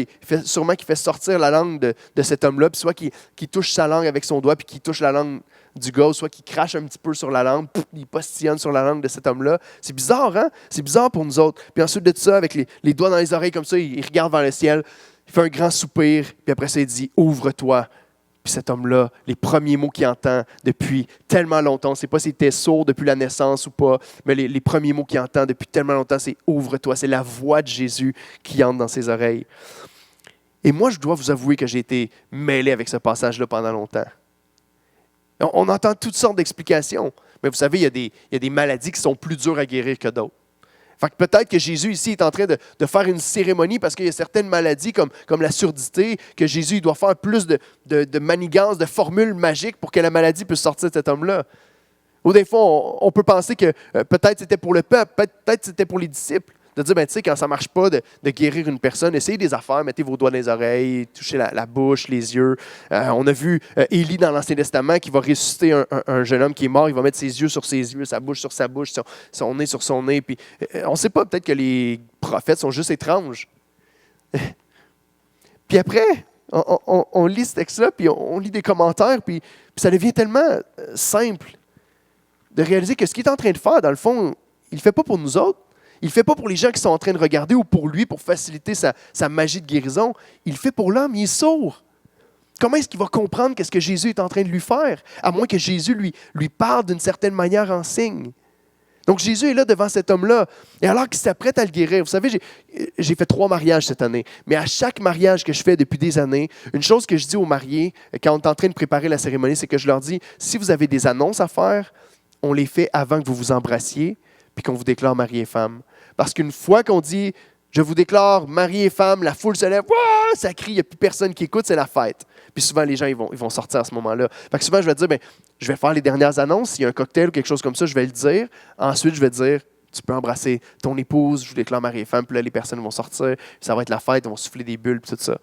sûrement qu'il fait sortir la langue de cet homme-là. Puis soit qu'il touche sa langue avec son doigt, puis qu'il touche la langue du gars, soit qu'il crache un petit peu sur la langue, il postillonne sur la langue de cet homme-là. C'est bizarre, hein? C'est bizarre pour nous autres. Puis ensuite de ça, avec les doigts dans les oreilles comme ça, il regarde vers le ciel, il fait un grand soupir, puis après ça, il dit « Ouvre-toi ». Puis cet homme-là, les premiers mots qu'il entend depuis tellement longtemps, on ne sait pas s'il était sourd depuis la naissance ou pas, mais les premiers mots qu'il entend depuis tellement longtemps, c'est « Ouvre-toi ». C'est la voix de Jésus qui entre dans ses oreilles. Et moi, je dois vous avouer que j'ai été mêlé avec ce passage-là pendant longtemps. On entend toutes sortes d'explications, mais vous savez, il y a des maladies qui sont plus dures à guérir que d'autres. Fait que peut-être que Jésus ici est en train de faire une cérémonie parce qu'il y a certaines maladies comme la surdité, que Jésus il doit faire plus de manigances, de formules magiques pour que la maladie puisse sortir de cet homme-là. Ou des fois, on peut penser que peut-être c'était pour le peuple, peut-être c'était pour les disciples. De dire, tu sais, quand ça ne marche pas de guérir une personne, essayez des affaires, mettez vos doigts dans les oreilles, touchez la bouche, les yeux. On a vu Élie dans l'Ancien Testament qui va ressusciter un jeune homme qui est mort, il va mettre ses yeux sur ses yeux, sa bouche sur sa bouche, son nez sur son nez. Puis, on ne sait pas, peut-être que les prophètes sont juste étranges. Puis après, on lit ce texte-là, puis on lit des commentaires, puis ça devient tellement simple de réaliser que ce qu'il est en train de faire, dans le fond, il ne le fait pas pour nous autres. Il ne le fait pas pour les gens qui sont en train de regarder ou pour lui, pour faciliter sa magie de guérison. Il le fait pour l'homme, il est sourd. Comment est-ce qu'il va comprendre qu'est-ce que Jésus est en train de lui faire, à moins que Jésus lui parle d'une certaine manière en signe? Donc Jésus est là devant cet homme-là, et alors qu'il s'apprête à le guérir. Vous savez, j'ai fait 3 mariages cette année, mais à chaque mariage que je fais depuis des années, une chose que je dis aux mariés, quand on est en train de préparer la cérémonie, c'est que je leur dis, si vous avez des annonces à faire, on les fait avant que vous vous embrassiez, puis qu'on vous déclare mari et femme. Parce qu'une fois qu'on dit « Je vous déclare mari et femme », la foule se lève, « ça crie, il n'y a plus personne qui écoute, c'est la fête ». Puis souvent, les gens ils vont sortir à ce moment-là. Fait que souvent, je vais dire, je vais faire les dernières annonces. S'il y a un cocktail ou quelque chose comme ça, je vais le dire. Ensuite, je vais dire Tu peux embrasser ton épouse, je vous déclare mari et femme, puis là, les personnes vont sortir, ça va être la fête, on va souffler des bulles, puis tout ça.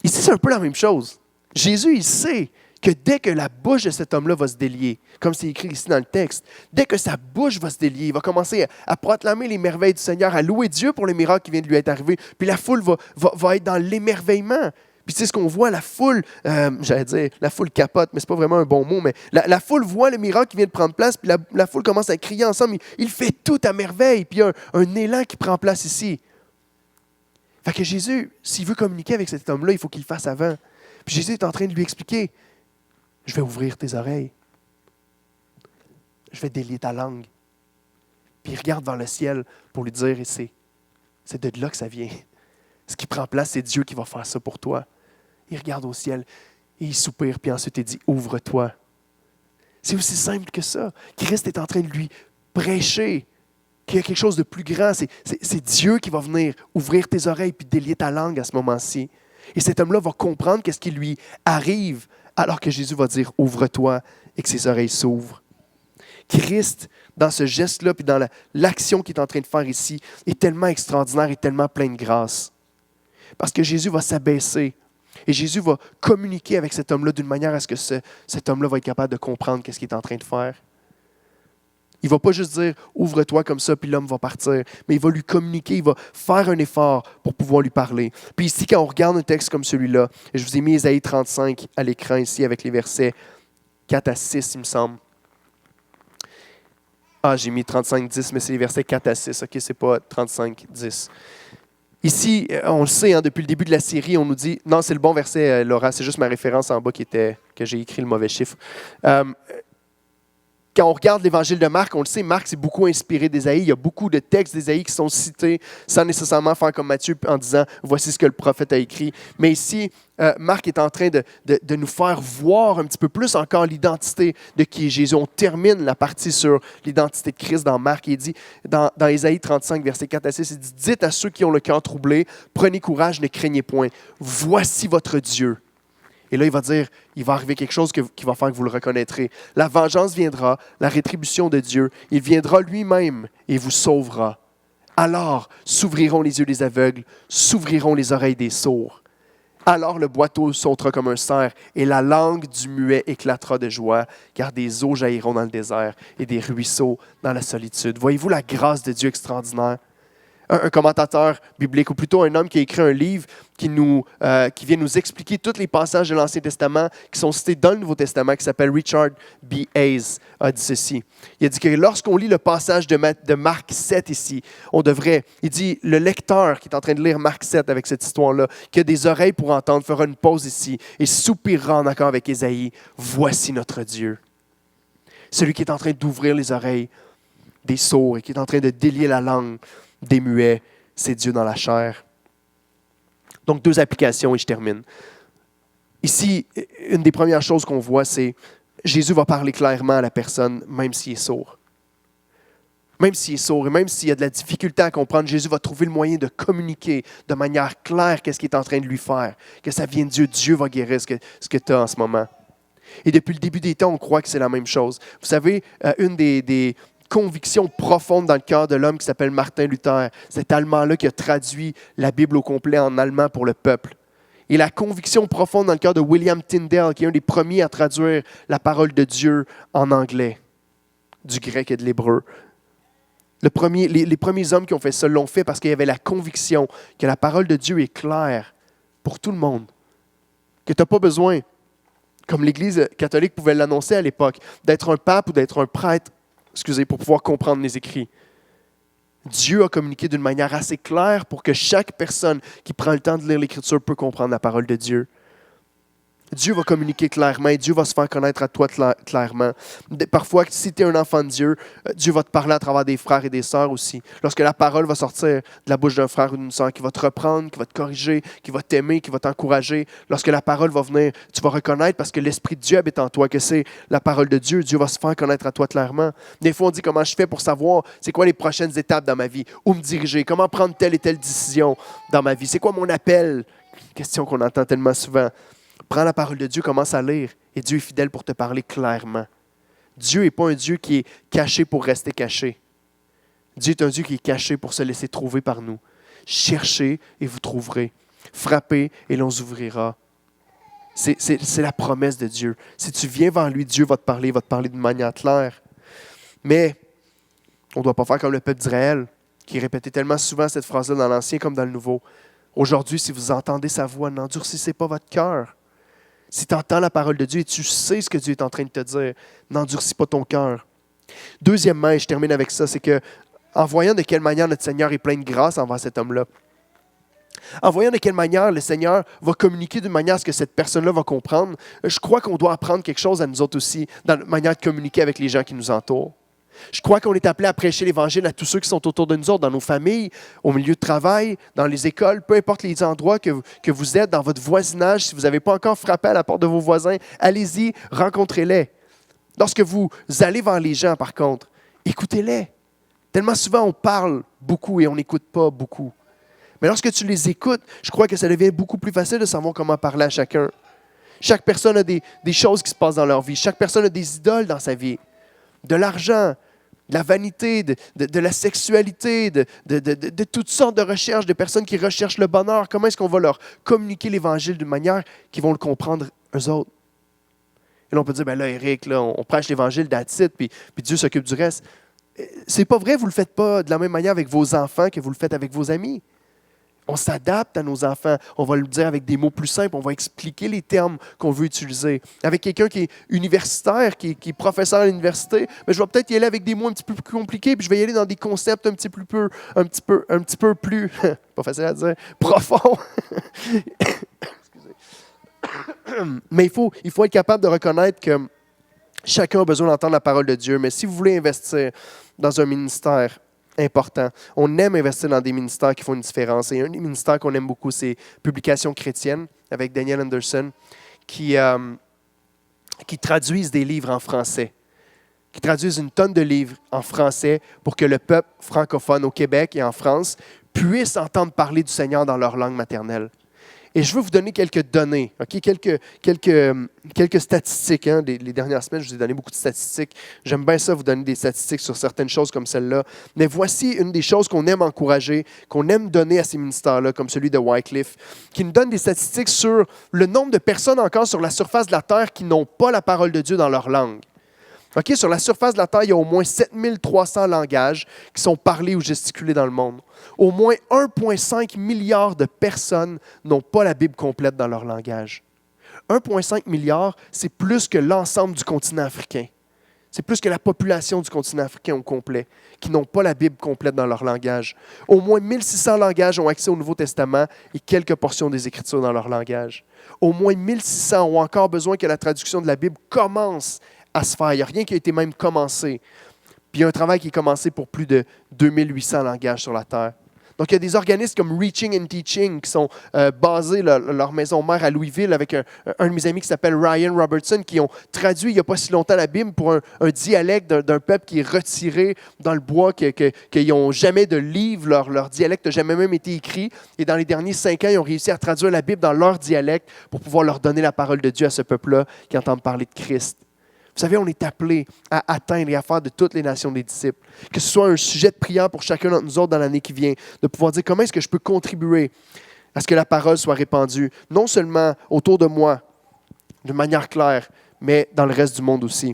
Ici, c'est un peu la même chose. Jésus, il sait que dès que la bouche de cet homme-là va se délier, comme c'est écrit ici dans le texte, dès que sa bouche va se délier, il va commencer à proclamer les merveilles du Seigneur, à louer Dieu pour le miracle qui vient de lui être arrivé, puis la foule va être dans l'émerveillement. Puis c'est ce qu'on voit, la foule, j'allais dire, la foule capote, mais ce n'est pas vraiment un bon mot, mais la foule voit le miracle qui vient de prendre place, puis la foule commence à crier ensemble, il fait tout à merveille, puis il y a un élan qui prend place ici. Fait que Jésus, s'il veut communiquer avec cet homme-là, il faut qu'il le fasse avant. Puis Jésus est en train de lui expliquer, je vais ouvrir tes oreilles. Je vais délier ta langue. Puis il regarde vers le ciel pour lui dire, et c'est de là que ça vient. Ce qui prend place, c'est Dieu qui va faire ça pour toi. Il regarde au ciel et il soupire, puis ensuite il dit, ouvre-toi. C'est aussi simple que ça. Christ est en train de lui prêcher qu'il y a quelque chose de plus grand. C'est Dieu qui va venir ouvrir tes oreilles puis délier ta langue à ce moment-ci. Et cet homme-là va comprendre qu'est-ce qui lui arrive alors que Jésus va dire « Ouvre-toi » et que ses oreilles s'ouvrent. Christ, dans ce geste-là, puis dans l'action qu'il est en train de faire ici, est tellement extraordinaire et tellement plein de grâce. Parce que Jésus va s'abaisser et Jésus va communiquer avec cet homme-là d'une manière à ce que cet homme-là va être capable de comprendre qu'est-ce qu'il est en train de faire. Il ne va pas juste dire « Ouvre-toi comme ça » puis l'homme va partir. Mais il va lui communiquer, il va faire un effort pour pouvoir lui parler. Puis ici, quand on regarde un texte comme celui-là, je vous ai mis Ésaïe 35 à l'écran ici avec les versets 4 à 6, il me semble. Ah, j'ai mis 35-10, mais c'est les versets 4 à 6. OK, c'est pas 35-10. Ici, on le sait, hein, depuis le début de la série, on nous dit... Non, c'est le bon verset, Laura, c'est juste ma référence en bas que j'ai écrit le mauvais chiffre. Quand on regarde l'évangile de Marc, on le sait, Marc s'est beaucoup inspiré d'Ésaïe. Il y a beaucoup de textes d'Ésaïe qui sont cités sans nécessairement faire comme Matthieu en disant « Voici ce que le prophète a écrit ». Mais ici, Marc est en train de nous faire voir un petit peu plus encore l'identité de qui est Jésus. On termine la partie sur l'identité de Christ dans Marc. Il dit, dans Ésaïe 35, versets 4 à 6, il dit « Dites à ceux qui ont le cœur troublé, prenez courage, ne craignez point. Voici votre Dieu. » Et là, il va dire, il va arriver quelque chose qui va faire que vous le reconnaîtrez. La vengeance viendra, la rétribution de Dieu. Il viendra lui-même et vous sauvera. Alors s'ouvriront les yeux des aveugles, s'ouvriront les oreilles des sourds. Alors le boiteux sautera comme un cerf et la langue du muet éclatera de joie, car des eaux jailliront dans le désert et des ruisseaux dans la solitude. Voyez-vous la grâce de Dieu extraordinaire? Un commentateur biblique, ou plutôt un homme qui a écrit un livre qui vient nous expliquer tous les passages de l'Ancien Testament qui sont cités dans le Nouveau Testament, qui s'appelle Richard B. Hayes, a dit ceci. Il a dit que lorsqu'on lit le passage de Marc 7 ici, il dit, le lecteur qui est en train de lire Marc 7 avec cette histoire-là, qui a des oreilles pour entendre, fera une pause ici et soupirera en accord avec Ésaïe, « Voici notre Dieu ». Celui qui est en train d'ouvrir les oreilles des sourds et qui est en train de délier la langue des muets, c'est Dieu dans la chair. Donc, 2 applications et je termine. Ici, une des premières choses qu'on voit, c'est Jésus va parler clairement à la personne, même s'il est sourd. Même s'il est sourd et même s'il y a de la difficulté à comprendre, Jésus va trouver le moyen de communiquer de manière claire qu'est-ce qu'il est en train de lui faire, que ça vient de Dieu. Dieu va guérir ce que tu as en ce moment. Et depuis le début des temps, on croit que c'est la même chose. Vous savez, une des conviction profonde dans le cœur de l'homme qui s'appelle Martin Luther. Cet Allemand-là qui a traduit la Bible au complet en allemand pour le peuple. Et la conviction profonde dans le cœur de William Tyndale, qui est un des premiers à traduire la parole de Dieu en anglais, du grec et de l'hébreu. Les premiers hommes qui ont fait ça l'ont fait parce qu'il y avait la conviction que la parole de Dieu est claire pour tout le monde. Que tu n'as pas besoin, comme l'Église catholique pouvait l'annoncer à l'époque, d'être un pape ou d'être un prêtre, pour pouvoir comprendre les écrits. Dieu a communiqué d'une manière assez claire pour que chaque personne qui prend le temps de lire l'Écriture peut comprendre la parole de Dieu. Dieu va communiquer clairement et Dieu va se faire connaître à toi clairement. Parfois, si tu es un enfant de Dieu, Dieu va te parler à travers des frères et des sœurs aussi. Lorsque la parole va sortir de la bouche d'un frère ou d'une sœur qui va te reprendre, qui va te corriger, qui va t'aimer, qui va t'encourager, lorsque la parole va venir, tu vas reconnaître parce que l'Esprit de Dieu habite en toi, que c'est la parole de Dieu. Dieu va se faire connaître à toi clairement. Des fois, on dit comment je fais pour savoir c'est quoi les prochaines étapes dans ma vie, où me diriger, comment prendre telle et telle décision dans ma vie, c'est quoi mon appel? Question qu'on entend tellement souvent. Prends la parole de Dieu, commence à lire, et Dieu est fidèle pour te parler clairement. Dieu n'est pas un Dieu qui est caché pour rester caché. Dieu est un Dieu qui est caché pour se laisser trouver par nous. Cherchez et vous trouverez. Frappez et l'on vous ouvrira. C'est la promesse de Dieu. Si tu viens vers lui, Dieu va te parler de manière claire. Mais on ne doit pas faire comme le peuple d'Israël, qui répétait tellement souvent cette phrase-là dans l'Ancien comme dans le Nouveau. Aujourd'hui, si vous entendez sa voix, n'endurcissez pas votre cœur. Si tu entends la parole de Dieu et tu sais ce que Dieu est en train de te dire, n'endurcis pas ton cœur. Deuxièmement, et je termine avec ça, c'est que en voyant de quelle manière notre Seigneur est plein de grâce envers cet homme-là, en voyant de quelle manière le Seigneur va communiquer d'une manière à ce que cette personne-là va comprendre, je crois qu'on doit apprendre quelque chose à nous autres aussi dans la manière de communiquer avec les gens qui nous entourent. Je crois qu'on est appelé à prêcher l'Évangile à tous ceux qui sont autour de nous autres, dans nos familles, au milieu de travail, dans les écoles, peu importe les endroits que vous êtes, dans votre voisinage. Si vous n'avez pas encore frappé à la porte de vos voisins, allez-y, rencontrez-les. Lorsque vous allez vers les gens, par contre, écoutez-les. Tellement souvent, on parle beaucoup et on n'écoute pas beaucoup. Mais lorsque tu les écoutes, je crois que ça devient beaucoup plus facile de savoir comment parler à chacun. Chaque personne a des choses qui se passent dans leur vie. Chaque personne a des idoles dans sa vie. De l'argent, de la vanité, de la sexualité, de toutes sortes de recherches, de personnes qui recherchent le bonheur. Comment est-ce qu'on va leur communiquer l'Évangile d'une manière qu'ils vont le comprendre eux autres? Et là, on peut dire, ben là, Éric, là, on prêche l'Évangile d'attitude, puis Dieu s'occupe du reste. C'est pas vrai, vous ne le faites pas de la même manière avec vos enfants que vous le faites avec vos amis. On s'adapte à nos enfants. On va le dire avec des mots plus simples. On va expliquer les termes qu'on veut utiliser. Avec quelqu'un qui est universitaire, qui est professeur à l'université, mais je vais peut-être y aller avec des mots un petit peu plus compliqués, puis je vais y aller dans des concepts un petit peu plus, pas facile à dire, profonds. Mais il faut être capable de reconnaître que chacun a besoin d'entendre la parole de Dieu. Mais si vous voulez investir dans un ministère important. On aime investir dans des ministères qui font une différence. Et un des ministères qu'on aime beaucoup, c'est Publications chrétiennes, avec Daniel Anderson, qui traduisent des livres en français, qui traduisent une tonne de livres en français pour que le peuple francophone au Québec et en France puisse entendre parler du Seigneur dans leur langue maternelle. Et je veux vous donner quelques données, okay? Quelques statistiques. Hein? Les dernières semaines, je vous ai donné beaucoup de statistiques. J'aime bien ça, vous donner des statistiques sur certaines choses comme celle-là. Mais voici une des choses qu'on aime encourager, qu'on aime donner à ces ministères-là, comme celui de Wycliffe, qui nous donne des statistiques sur le nombre de personnes encore sur la surface de la Terre qui n'ont pas la parole de Dieu dans leur langue. Okay? Sur la surface de la Terre, il y a au moins 7300 langages qui sont parlés ou gesticulés dans le monde. Au moins 1,5 milliard de personnes n'ont pas la Bible complète dans leur langage. 1,5 milliard, c'est plus que l'ensemble du continent africain. C'est plus que la population du continent africain au complet, qui n'ont pas la Bible complète dans leur langage. Au moins 1600 langages ont accès au Nouveau Testament et quelques portions des Écritures dans leur langage. Au moins 1600 ont encore besoin que la traduction de la Bible commence à se faire. Il n'y a rien qui a été même commencé. Puis il y a un travail qui est commencé pour plus de 2800 langages sur la Terre. Donc, il y a des organismes comme Reaching and Teaching qui sont basés, leur maison mère à Louisville, avec un de mes amis qui s'appelle Ryan Robertson, qui ont traduit il n'y a pas si longtemps la Bible pour un dialecte d'un peuple qui est retiré dans le bois, qu'ils n'ont jamais de livre, leur dialecte n'a jamais même été écrit. Et dans les derniers 5 ans, ils ont réussi à traduire la Bible dans leur dialecte pour pouvoir leur donner la parole de Dieu à ce peuple-là qui entend parler de Christ. Vous savez, on est appelé à atteindre et à faire de toutes les nations des disciples. Que ce soit un sujet de prière pour chacun d'entre nous autres dans l'année qui vient, de pouvoir dire comment est-ce que je peux contribuer à ce que la parole soit répandue, non seulement autour de moi, de manière claire, mais dans le reste du monde aussi.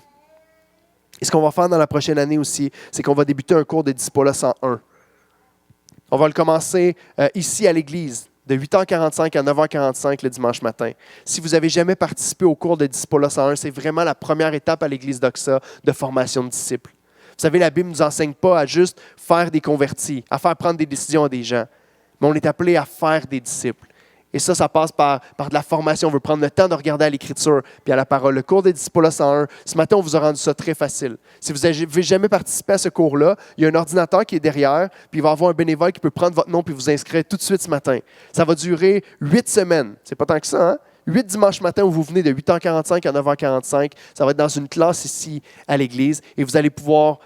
Et ce qu'on va faire dans la prochaine année aussi, c'est qu'on va débuter un cours de Discipola 101. On va le commencer ici à l'Église, de 8h45 à 9h45 le dimanche matin. Si vous n'avez jamais participé au cours de Discipola 101, c'est vraiment la première étape à l'Église d'Oxa de formation de disciples. Vous savez, la Bible ne nous enseigne pas à juste faire des convertis, à faire prendre des décisions à des gens, mais on est appelé à faire des disciples. Et ça passe par de la formation. On veut prendre le temps de regarder à l'Écriture puis à la parole. Le cours des Discipola 101, ce matin, on vous a rendu ça très facile. Si vous n'avez jamais participé à ce cours-là, il y a un ordinateur qui est derrière, puis il va y avoir un bénévole qui peut prendre votre nom puis vous inscrire tout de suite ce matin. Ça va durer 8 semaines. C'est pas tant que ça, hein? 8 dimanches matin où vous venez de 8h45 à 9h45. Ça va être dans une classe ici à l'Église et vous allez pouvoir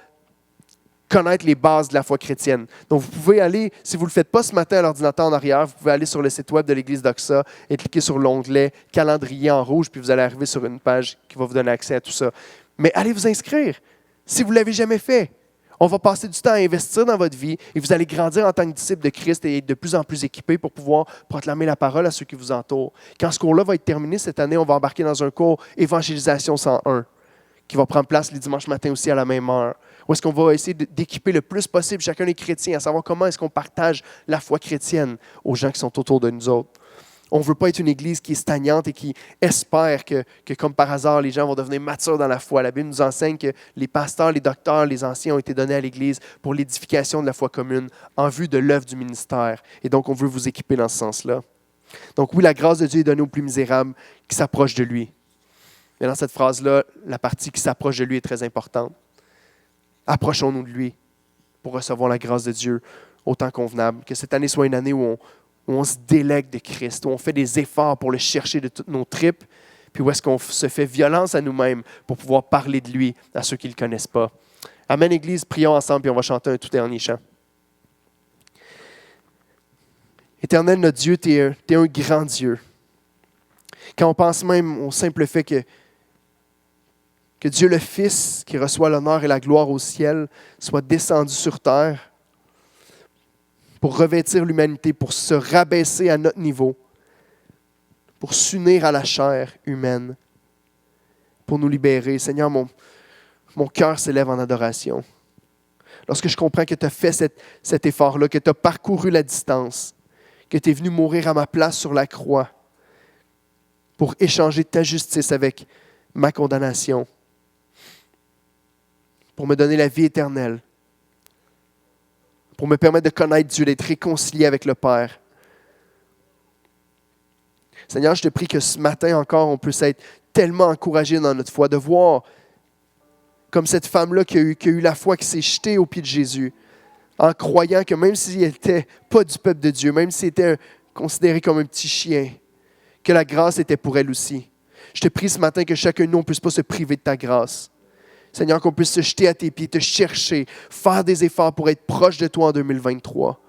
connaître les bases de la foi chrétienne. Donc, vous pouvez aller, si vous ne le faites pas ce matin à l'ordinateur en arrière, vous pouvez aller sur le site web de l'Église d'Oxa et cliquer sur l'onglet « Calendrier » en rouge, puis vous allez arriver sur une page qui va vous donner accès à tout ça. Mais allez vous inscrire si vous ne l'avez jamais fait. On va passer du temps à investir dans votre vie et vous allez grandir en tant que disciple de Christ et être de plus en plus équipés pour pouvoir proclamer la parole à ceux qui vous entourent. Quand ce cours-là va être terminé cette année, on va embarquer dans un cours Évangélisation 101 qui va prendre place les dimanches matins aussi à la même heure. Où est-ce qu'on va essayer d'équiper le plus possible chacun des chrétiens à savoir comment est-ce qu'on partage la foi chrétienne aux gens qui sont autour de nous autres. On ne veut pas être une église qui est stagnante et qui espère que, comme par hasard, les gens vont devenir matures dans la foi. La Bible nous enseigne que les pasteurs, les docteurs, les anciens ont été donnés à l'Église pour l'édification de la foi commune en vue de l'œuvre du ministère. Et donc, on veut vous équiper dans ce sens-là. Donc oui, la grâce de Dieu est donnée aux plus misérables qui s'approchent de lui. Mais dans cette phrase-là, la partie qui s'approche de lui est très importante. Approchons-nous de lui pour recevoir la grâce de Dieu autant convenable. Que cette année soit une année où on se délègue de Christ, où on fait des efforts pour le chercher de toutes nos tripes, puis où est-ce qu'on se fait violence à nous-mêmes pour pouvoir parler de lui à ceux qui ne le connaissent pas. Amen, Église, prions ensemble, puis on va chanter un tout dernier chant. Éternel, notre Dieu, tu es un grand Dieu. Quand on pense même au simple fait que Dieu le Fils, qui reçoit l'honneur et la gloire au ciel, soit descendu sur terre, pour revêtir l'humanité, pour se rabaisser à notre niveau, pour s'unir à la chair humaine, pour nous libérer. Seigneur, mon cœur s'élève en adoration. Lorsque je comprends que tu as fait cet effort-là, que tu as parcouru la distance, que tu es venu mourir à ma place sur la croix pour échanger ta justice avec ma condamnation, pour me donner la vie éternelle, pour me permettre de connaître Dieu, d'être réconcilié avec le Père. Seigneur, je te prie que ce matin encore, on puisse être tellement encouragé dans notre foi, de voir comme cette femme-là qui a eu la foi, qui s'est jetée aux pieds de Jésus, en croyant que même s'il n'était pas du peuple de Dieu, même s'il était considéré comme un petit chien, que la grâce était pour elle aussi. Je te prie ce matin que chacun de nous ne puisse pas se priver de ta grâce. Seigneur, qu'on puisse se jeter à tes pieds, te chercher, faire des efforts pour être proche de toi en 2023.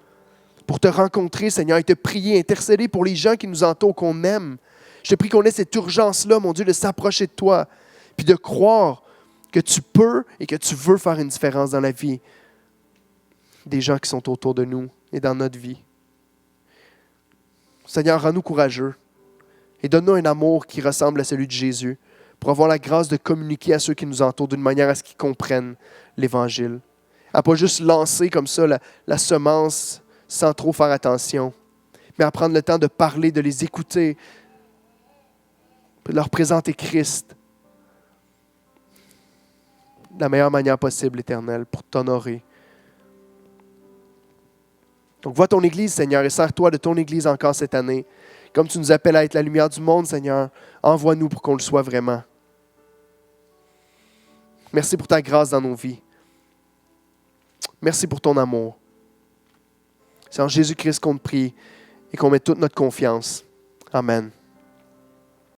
Pour te rencontrer, Seigneur, et te prier, intercéder pour les gens qui nous entourent, qu'on aime. Je te prie qu'on ait cette urgence-là, mon Dieu, de s'approcher de toi, puis de croire que tu peux et que tu veux faire une différence dans la vie des gens qui sont autour de nous et dans notre vie. Seigneur, rends-nous courageux et donne-nous un amour qui ressemble à celui de Jésus, pour avoir la grâce de communiquer à ceux qui nous entourent d'une manière à ce qu'ils comprennent l'Évangile. À pas juste lancer comme ça la semence sans trop faire attention, mais à prendre le temps de parler, de les écouter, de leur présenter Christ de la meilleure manière possible, Éternel, pour t'honorer. Donc vois ton Église, Seigneur, et sers-toi de ton Église encore cette année. Comme tu nous appelles à être la lumière du monde, Seigneur, envoie-nous pour qu'on le soit vraiment. Merci pour ta grâce dans nos vies. Merci pour ton amour. C'est en Jésus-Christ qu'on te prie et qu'on met toute notre confiance. Amen.